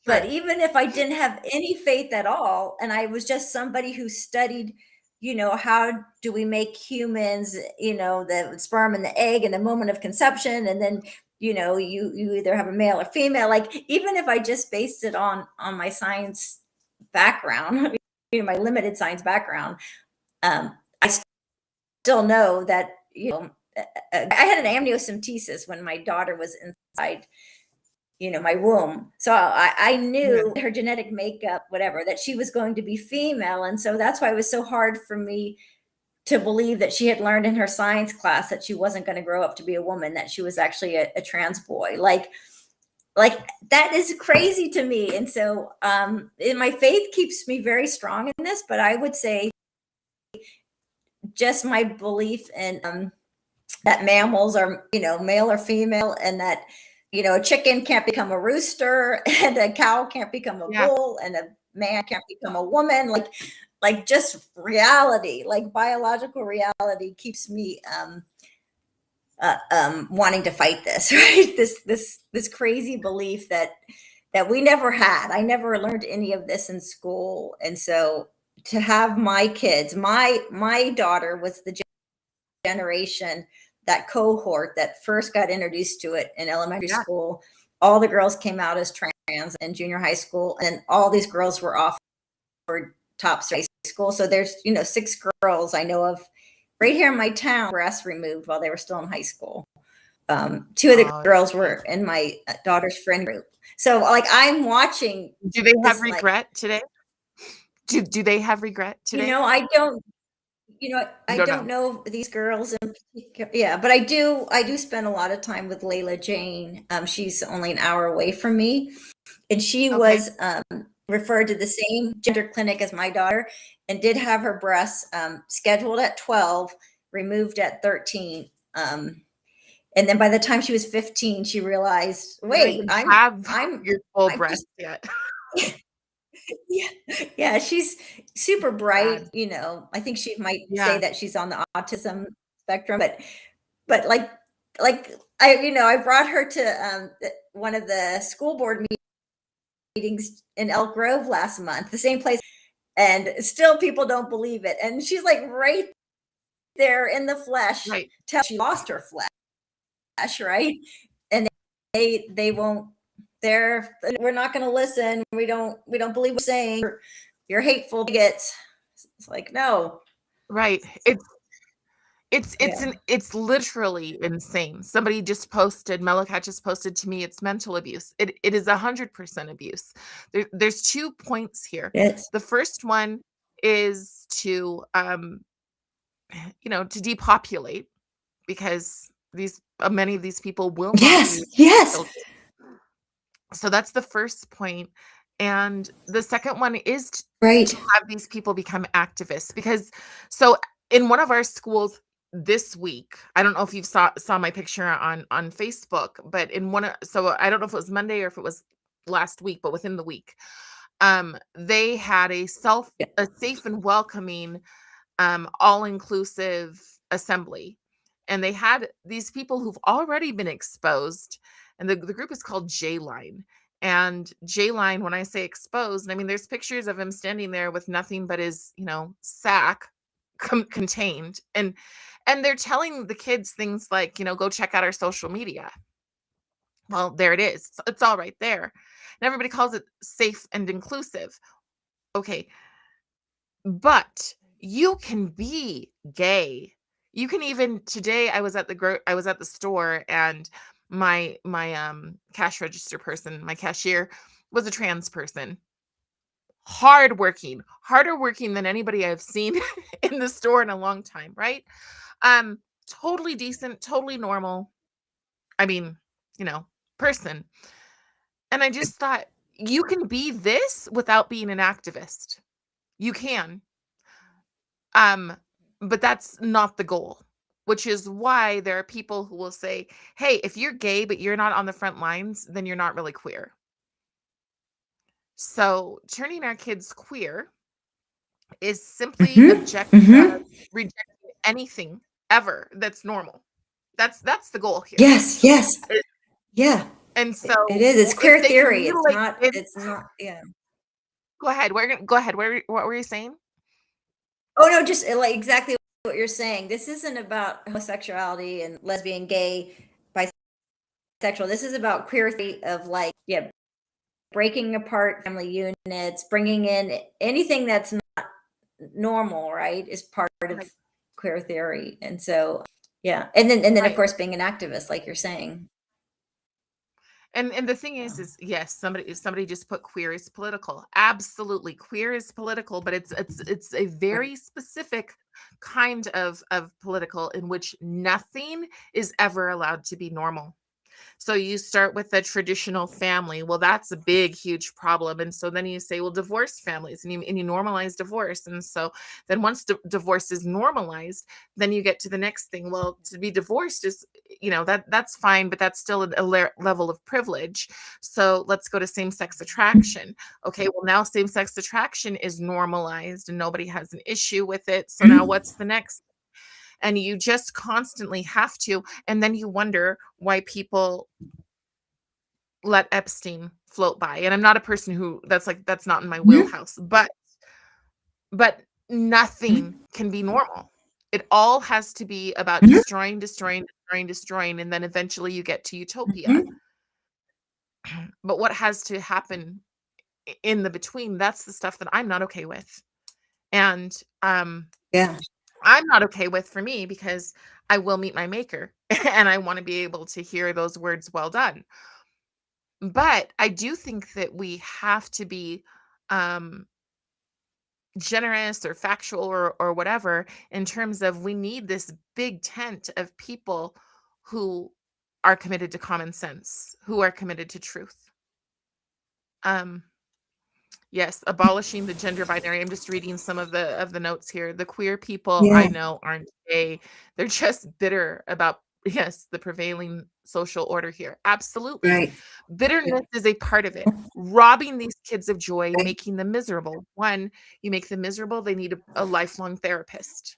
Sure. even if I didn't have any faith at all, and I was just somebody who studied, how do we make humans, the sperm and the egg and the moment of conception, and then, you either have a male or female. Like, even if I just based it on my science background, my limited science background, I still know that, I had an amniocentesis when my daughter was inside, my womb. So I Yeah. knew her genetic makeup, whatever, that she was going to be female. And so that's why it was so hard for me to believe that she had learned in her science class that she wasn't going to grow up to be a woman, that she was actually a trans boy. Like that is crazy to me. And so my faith keeps me very strong in this, but I would say just my belief in that mammals are, male or female, and that, a chicken can't become a rooster, and a cow can't become a Yeah. bull, and a man can't become a woman. Like just reality, like biological reality keeps me wanting to fight this, right? This crazy belief that we never had. I never learned any of this in school. And so to have my kids, my daughter was the generation, that cohort that first got introduced to it in elementary Yeah. school. All the girls came out as trans in junior high school, and all these girls were offered top high school. So there's, 6 girls I know of right here in my town, breasts removed while they were still in high school. 2 of the Oh, girls geez. were in my daughter's friend group. So like I'm watching Do they have this, like, regret today? Do they have regret today? I don't, You I don't don't know. know these girls in particular. Yeah, but I do spend a lot of time with Layla Jane. She's only an hour away from me, and she Okay. was referred to the same gender clinic as my daughter, and did have her breasts scheduled at 12, removed at 13. And then by the time she was 15, she realized, You don't wait, even I'm have I'm your full I'm breast just yet. yeah, yeah, she's super bright. Sad. I think she might say Yeah. that she's on the autism spectrum, but like I brought her to one of the school board meetings in Elk Grove last month, the same place, and still people don't believe it. And she's like right there in the flesh, Right. till she lost her flesh, right? And they won't. We're not going to listen. We don't believe what you're saying. You're hateful bigots. It's like, no. Right. Yeah. It's literally insane. Somebody just posted, Melicat just posted to me, it's mental abuse. It is 100% abuse. There's 2 points here. Yes. The first one is to, to depopulate, because many of these people will not Yes. be Yes. children. So that's the first point. And the second one is Right. to have these people become activists, because so in one of our schools this week, I don't know if you saw my picture on Facebook, but so I don't know if it was Monday or if it was last week, but within the week, they had Yeah. a safe and welcoming, all-inclusive assembly. And they had these people who've already been exposed, and the group is called J-Line. And J-Line, when I say exposed, I mean there's pictures of him standing there with nothing but his, sack contained. And they're telling the kids things like, go check out our social media. Well, there it is. It's all right there. and everybody calls it safe and inclusive. Okay, but you can be gay. You can even today I was at the store, and my cash register person, my cashier, was a trans person. Hardworking, harder working than anybody I've seen in the store in a long time, right? Totally decent, totally normal. I mean, you know, person. And I just thought, you can be this without being an activist. You can. Um, but that's not the goal, which is why there are people who will say, hey, if you're gay, but you're not on the front lines, then you're not really queer. So turning our kids queer is simply Mm-hmm. Mm-hmm. rejecting anything ever that's normal. That's the goal here. Yes, yes. It- Yeah. And It so is. It's if queer they can theory. mutilate kids, It's not, yeah. go ahead. Go ahead. What were you saying? Oh no, just like exactly what you're saying. This isn't about homosexuality and lesbian, gay, bisexual. This is about queer theory of like, yeah, breaking apart family units, bringing in anything that's not normal, right? Is part of Right. queer theory. And so, yeah. And then of Right. course being an activist, like you're saying. And the thing Yeah. is yes, somebody just put queer is political. Absolutely, queer is political, but it's a Right. very specific kind of political in which nothing is ever allowed to be normal. So you start with the traditional family. Well, that's a big, huge problem. And so then you say, well, divorce families, and you normalize divorce. And so then once divorce is normalized, then you get to the next thing. Well, to be divorced is, that's fine, but that's still level of privilege. So let's go to same-sex attraction. Okay, well, now same-sex attraction is normalized and nobody has an issue with it. So now Mhm. what's the next? And you just constantly have to, and then you wonder why people let Epstein float by. And I'm not a person who that's not in my Mhm. wheelhouse, but nothing Mhm. can be normal. It all has to be about Mhm. destroying, destroying, destroying, destroying, and then eventually you get to utopia. Mhm. But what has to happen in the between, that's the stuff that I'm not okay with. And Yeah. I'm not okay with, for me, because I will meet my maker and I want to be able to hear those words, well done. But I do think that we have to be um, generous or factual or whatever, in terms of we need this big tent of people who are committed to common sense, who are committed to truth. Um, yes, abolishing the gender binary. I'm just reading some of the notes here. The queer people I Yeah. know aren't gay. They're just bitter about, yes, the prevailing social order here. Absolutely. Right. Bitterness is a part of it. Robbing these kids of joy, Right. making them miserable. One, you make them miserable, they need a lifelong therapist.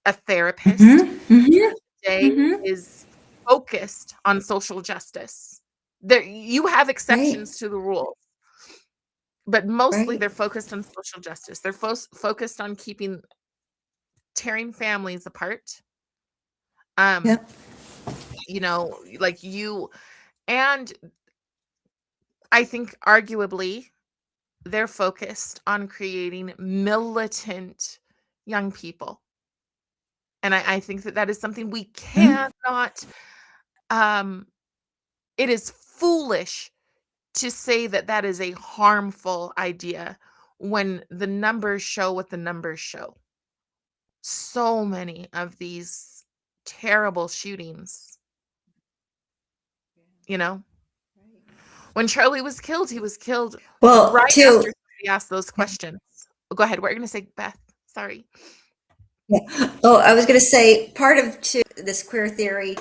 A therapist Mhm. Mhm. today Mhm. is focused on social justice. There you have Right. exceptions to the rule, but mostly Right. they're focused on social justice. They're focused on tearing families apart. Um, Yep. like you, and I think arguably they're focused on creating militant young people. And I think that that is something we Mhm. cannot, um, it is foolish to say that that is a harmful idea when the numbers show what the numbers show. So many of these terrible shootings, you know? When Charlie was killed, he was killed Well, right after to somebody asked those questions. Go ahead. What are you gonna say, Beth? Sorry. yeah. Oh, I was going to say part of to this queer theory,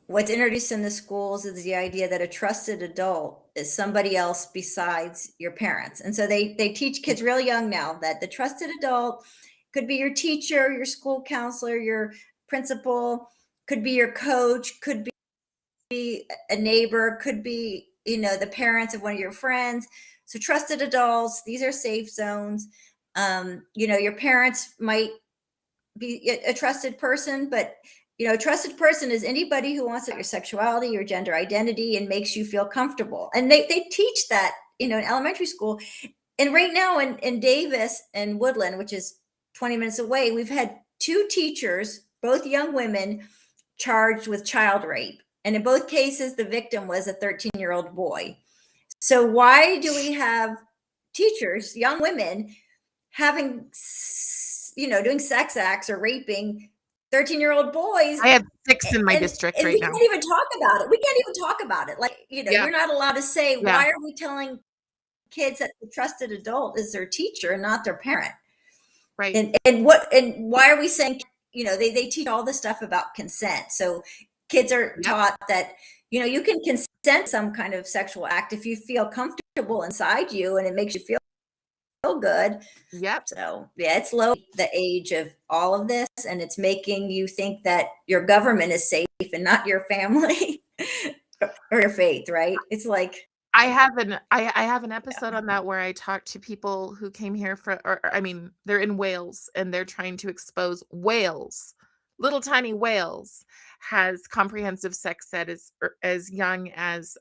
what's introduced in the schools is the idea that a trusted adult is somebody else besides your parents. And so they teach kids real young now that the trusted adult could be your teacher, your school counselor, your principal, could be your coach, could be a neighbor, could be, the parents of one of your friends. So trusted adults, these are safe zones. Your parents might be a trusted person, but a trusted person is anybody who wants your sexuality, your gender identity, and makes you feel comfortable. And they teach that in elementary school. And right now in Davis and Woodland, which is 20 minutes away, we've had 2 teachers, both young women, charged with child rape. And in both cases, the victim was a 13-year-old boy. So why do we have teachers, young women, having, doing sex acts or raping 13-year-old boys? I have 6 in my district And right we now. can't even talk about it. We can't even talk about it. Like, Yeah, you're not allowed to say, yeah, why are we telling kids that the trusted adult is their teacher and not their parent? right. And why are we saying, they teach all this stuff about consent. So kids are Yep, taught that, you can consent to some kind of sexual act if you feel comfortable inside you and it makes you feel good. yep. So yeah, it's low the age of all of this, and it's making you think that your government is safe and not your family or your faith, right? It's like, I have an episode yeah. on that where I talked to people who came here or I mean, they're in Wales and they're trying to expose Wales, little tiny Wales has comprehensive sex ed as young as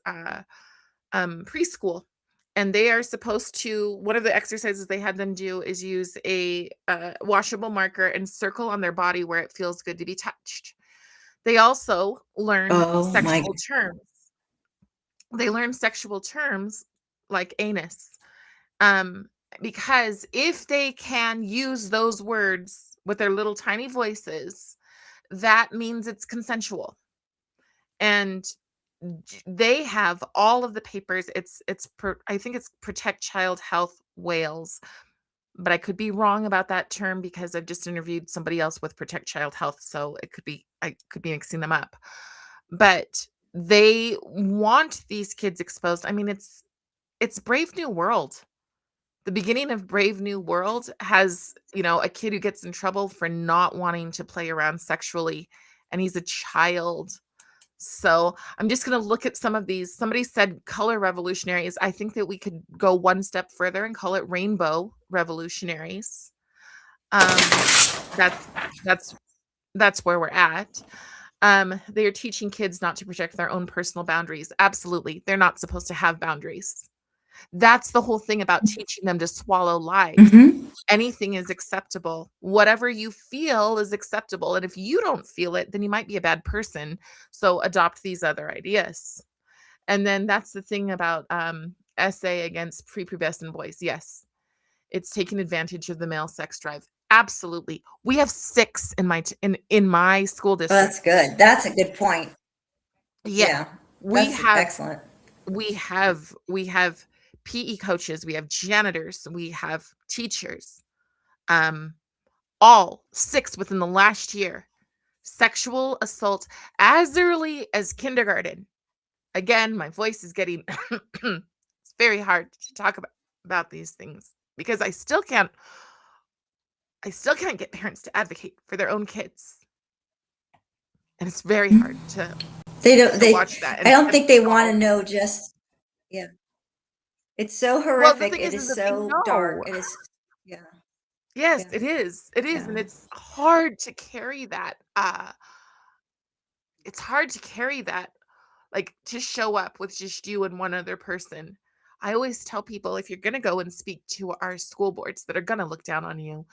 preschool. And they are supposed to, one of the exercises they had them do is use a washable marker and circle on their body where it feels good to be touched. They also learn Oh my. sexual terms. They learn sexual terms like anus. Um, because if they can use those words with their little tiny voices, that means it's consensual. And they have all of the papers. I think it's Protect Child Health Wales, but I could be wrong about that term because I've just interviewed somebody else with Protect Child Health, so I could be mixing them up. But they want these kids exposed. I mean, it's Brave New World. The beginning of Brave New World has, a kid who gets in trouble for not wanting to play around sexually, and he's a child. So I'm just going to look at some of these. Somebody said color revolutionaries. I think that we could go one step further and call it rainbow revolutionaries. Um, that's that's that's where we're at. They are teaching kids not to project their own personal boundaries. Absolutely, they're not supposed to have boundaries. That's the whole thing about teaching them to swallow lies. Mm-hmm. Anything is acceptable. Whatever you feel is acceptable. And if you don't feel it, then you might be a bad person. So adopt these other ideas. And then that's the thing about essay against prepubescent boys. Yes, it's taking advantage of the male sex drive. Absolutely. We have 6 in my school Oh, district. that's good. That's a good point. Yeah. Yeah, We that's have excellent. we have PE coaches, we have janitors, we have teachers. Um all 6 within the last year. Sexual assault as early as kindergarten. Again, my voice is getting it's very hard to talk about these things because I still can't get parents to advocate for their own kids. And it's very hard They don't, to they, watch that I don't and think they to want all to know just, yeah. It's so well, the horrific. thing It is is that they so dark. know. It is, yeah, Yes, yeah, it is, yeah. and it's hard to carry that, like, to show up with just you and one other person. I always tell people, if you're gonna go and speak to our school boards that are gonna look down on you,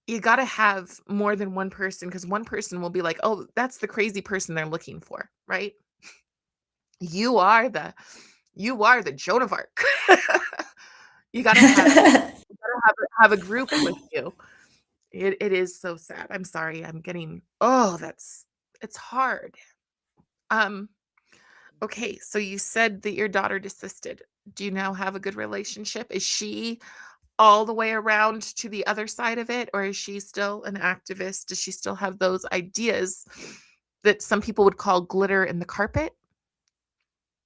you gotta have more than one person because one person will be like, "Oh, that's the crazy person they're looking for," right? You are the Joan of Arc. You gotta have a group with you. It is so sad. I'm sorry. It's hard. Um, okay, so you said that your daughter desisted. Do you now have a good relationship? Is she all the way around to the other side of it, or is she still an activist? Does she still have those ideas that some people would call glitter in the carpet?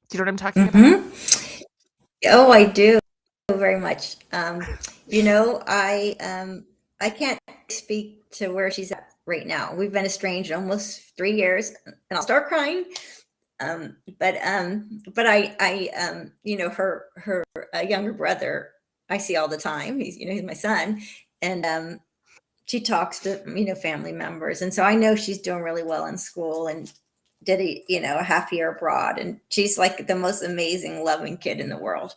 Do you know what I'm talking about? Hmm. Oh, I do very much. I can't speak to where she's at right now. We've been estranged almost 3 years, and I'll start crying. But her younger brother, I see all the time. He's my son, and she talks to family members, and so I know she's doing really well in school and did a half year abroad, and she's like the most amazing, loving kid in the world.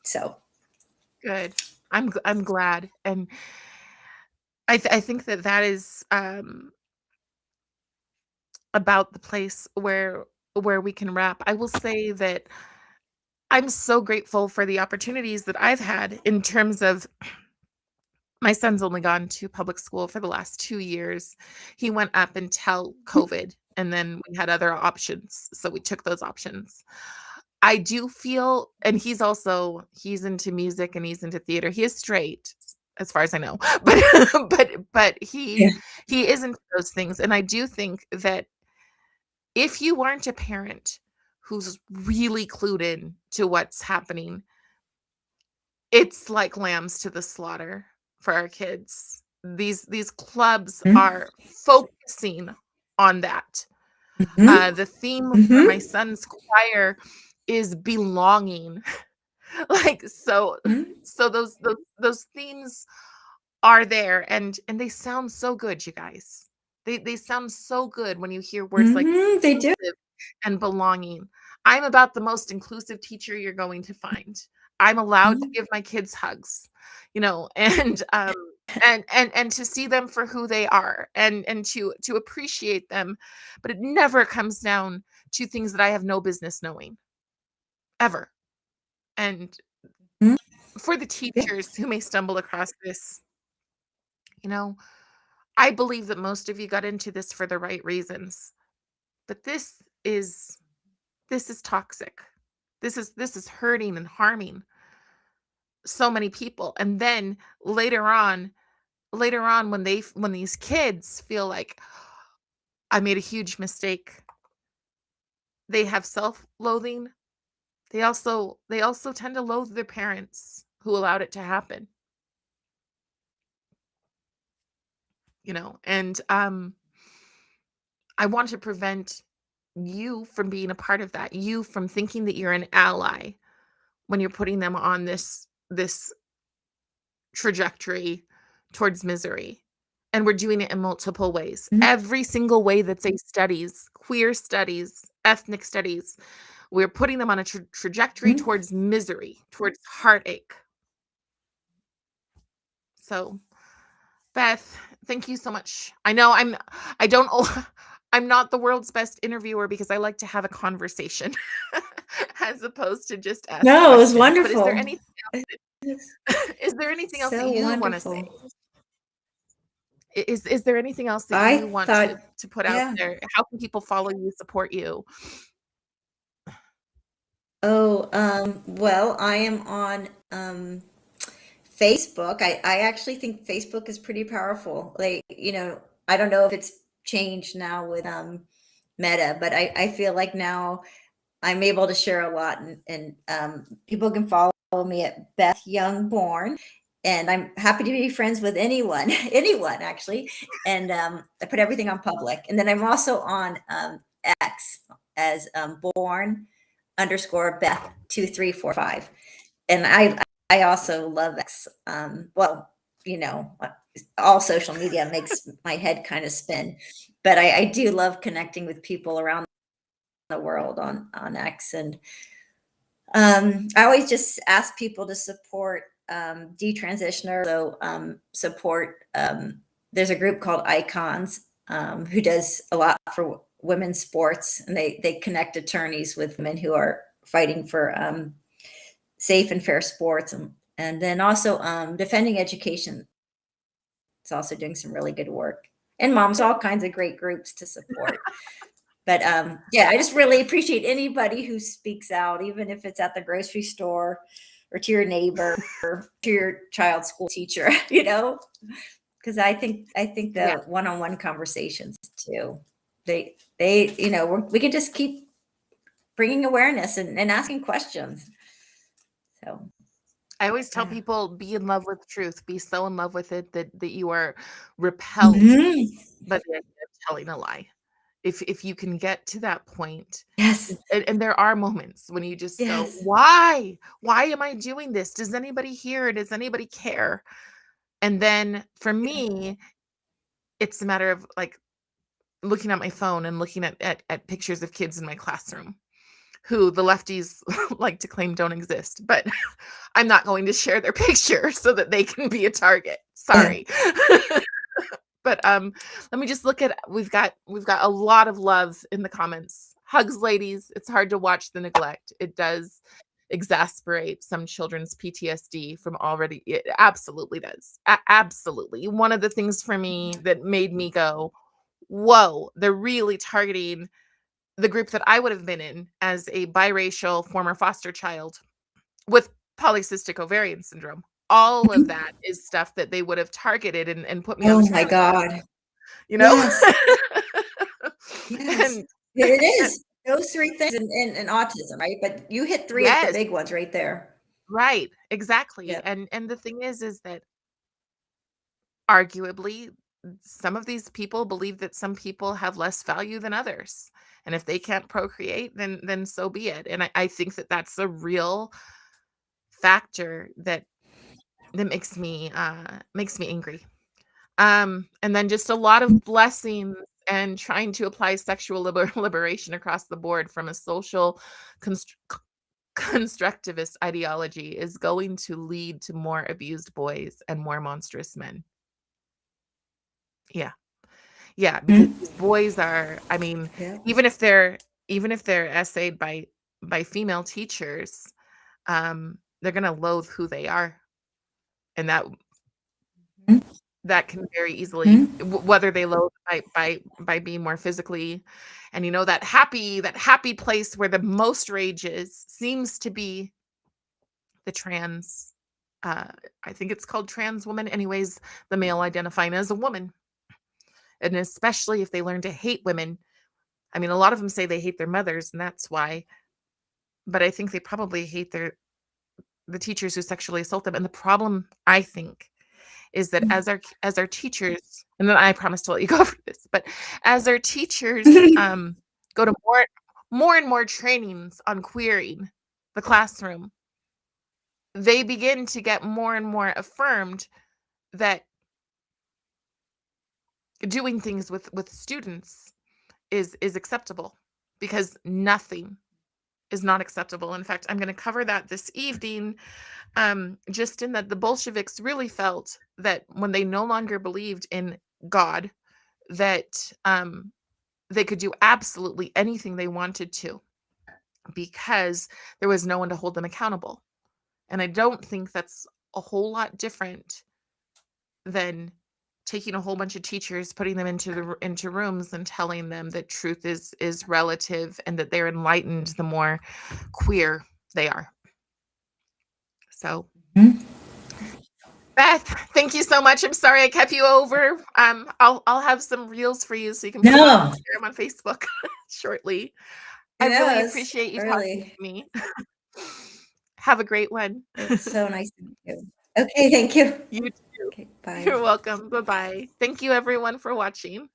So, Good. I'm glad, and I think that that is, about the place where we can wrap. I will say that I'm so grateful for the opportunities that I've had in terms of my son's only gone to public school for the last 2 years. He went up until COVID, and then we had other options, so we took those options. I do feel, and he's into music and he's into theater. He is straight as far as I know, but but yeah. he is into those things, and I do think that if you aren't a parent who's really clued in to what's happening, it's like lambs to the slaughter for our kids. These clubs Mhm. are focusing on that. Mhm. The theme for my Mhm. son's choir is belonging. Like, Mhm. so those themes are there, and they sound so good, you guys. They sound so good when you hear words like Mhm. They do. inclusive and belonging. I'm about the most inclusive teacher you're going to find. I'm allowed to Mhm. give my kids hugs, and to see them for who they are, and to appreciate them, but it never comes down to things that I have no business knowing, ever. And Mhm. for the Yeah. teachers who may stumble across this, you know, I believe that most of you got into this for the right reasons, but is this is toxic. This is hurting and harming so many people. And then later on when these kids feel like I made a huge mistake, they have self-loathing. They also tend to loathe their parents who allowed it to happen, and I want to prevent you from being a part of that, you from thinking that you're an ally when you're putting them on this trajectory towards misery. And we're doing it in multiple ways. Mhm. Every single way that say studies, queer studies, ethnic studies, we're putting them on a trajectory Mhm. towards misery, towards heartache. So, Beth, thank you so much. I don't I'm not the world's best interviewer because I like to have a conversation as opposed to just ask No, it was questions. But wonderful. It's is there anything else that so you want to say? wonderful. Is there anything else that I you want thought, to put out yeah. there? How can people follow you, support you? Oh, well, I am on Facebook. I actually think Facebook is pretty powerful. Like, I don't know if it's changed now with Meta, but I feel like now I'm able to share a lot, and people can follow me at Beth Young Borne, and I'm happy to be friends with anyone, anyone actually. And I put everything on public, and then I'm also on X as Born underscore Beth 2345, and I also love X. Well, all social media makes my head kind of spin, but I do love connecting with people around the world on X. And I always just ask people to support detransitioner. So support. There's a group called Icons who does a lot for women's sports, and they connect attorneys with men who are fighting for safe and fair sports, and then also defending education. It's also doing some really good work, and moms, all kinds of great groups to support. But yeah, I just really appreciate anybody who speaks out, even if it's at the grocery store or to your neighbor, to your child's school teacher, because I think Yeah, the one-on-one conversations too, we can just keep bringing awareness and asking questions. So I always tell yeah. people be in love with truth, be so in love with it that you are repelled Mhm. by the idea of telling a lie. If you can get to that point, Yes. and there are moments when you just go, Yes. "Why? Why am I doing this? Does anybody hear? Does anybody care?" And then for me, it's a matter of, like, looking at my phone and looking at pictures of kids in my classroom who the lefties like to claim don't exist, but I'm not going to share their picture so that they can be a target. Yeah. Sorry. But let me just look at we've got a lot of love in the comments. Hugs, ladies. It's hard to watch the neglect. It does exasperate some children's PTSD from already. It absolutely does. Absolutely. One of the things for me that made me go, whoa, they're really targeting the group that I would have been in as a biracial former foster child with polycystic ovarian syndrome. All of that is stuff that they would have targeted and put me on the Oh my trans list, God. you know? Yes. Yes. And It and is. Those 3 things and autism, right? But you hit 3 of the yes, big ones right there. right, exactly. Yep. And the thing is that arguably some of these people believe that some people have less value than others. And if they can't procreate, then so be it. And I think that that's a real factor that makes me angry. And then just a lot of blessings and trying to apply sexual liberation across the board from a social constructivist ideology is going to lead to more abused boys and more monstrous men. Yeah. Yeah, because Mhm. these boys are, I mean, Yep. even if they're essayed by female teachers, they're gonna loathe who they are, and Mhm. that can very easily Mhm. whether they loathe by being more physically, and that happy place where the most rage is seems to be the trans, uh, I think it's called trans woman, anyways, the male identifying as a woman, and especially if they learn to hate women. I mean, a lot of them say they hate their mothers, and that's why, but I think they probably hate the teachers who sexually assault them, and the problem, I think, is that as our teachers, and then I promise to let you go over this, but as our teachers go to more and more trainings on queering the classroom, they begin to get more and more affirmed that doing things with students is acceptable because nothing is not acceptable. In fact, I'm going to cover that this evening. Just in that the Bolsheviks really felt that when they no longer believed in God, that they could do absolutely anything they wanted to because there was no one to hold them accountable. And I don't think that's a whole lot different than taking a whole bunch of teachers, putting them into rooms and telling them that truth is relative and that they're enlightened the more queer they are. So Mhm. Beth, thank you so much. I'm sorry I kept you over. I'll have some reels for you so you can put them up and No. share them on Facebook shortly. I really Yes. appreciate you talking Really. to me. Have a great one. It's so nice to meet you. Okay, thank you. You too. Okay, bye. You're welcome. Bye-bye. Thank you everyone for watching.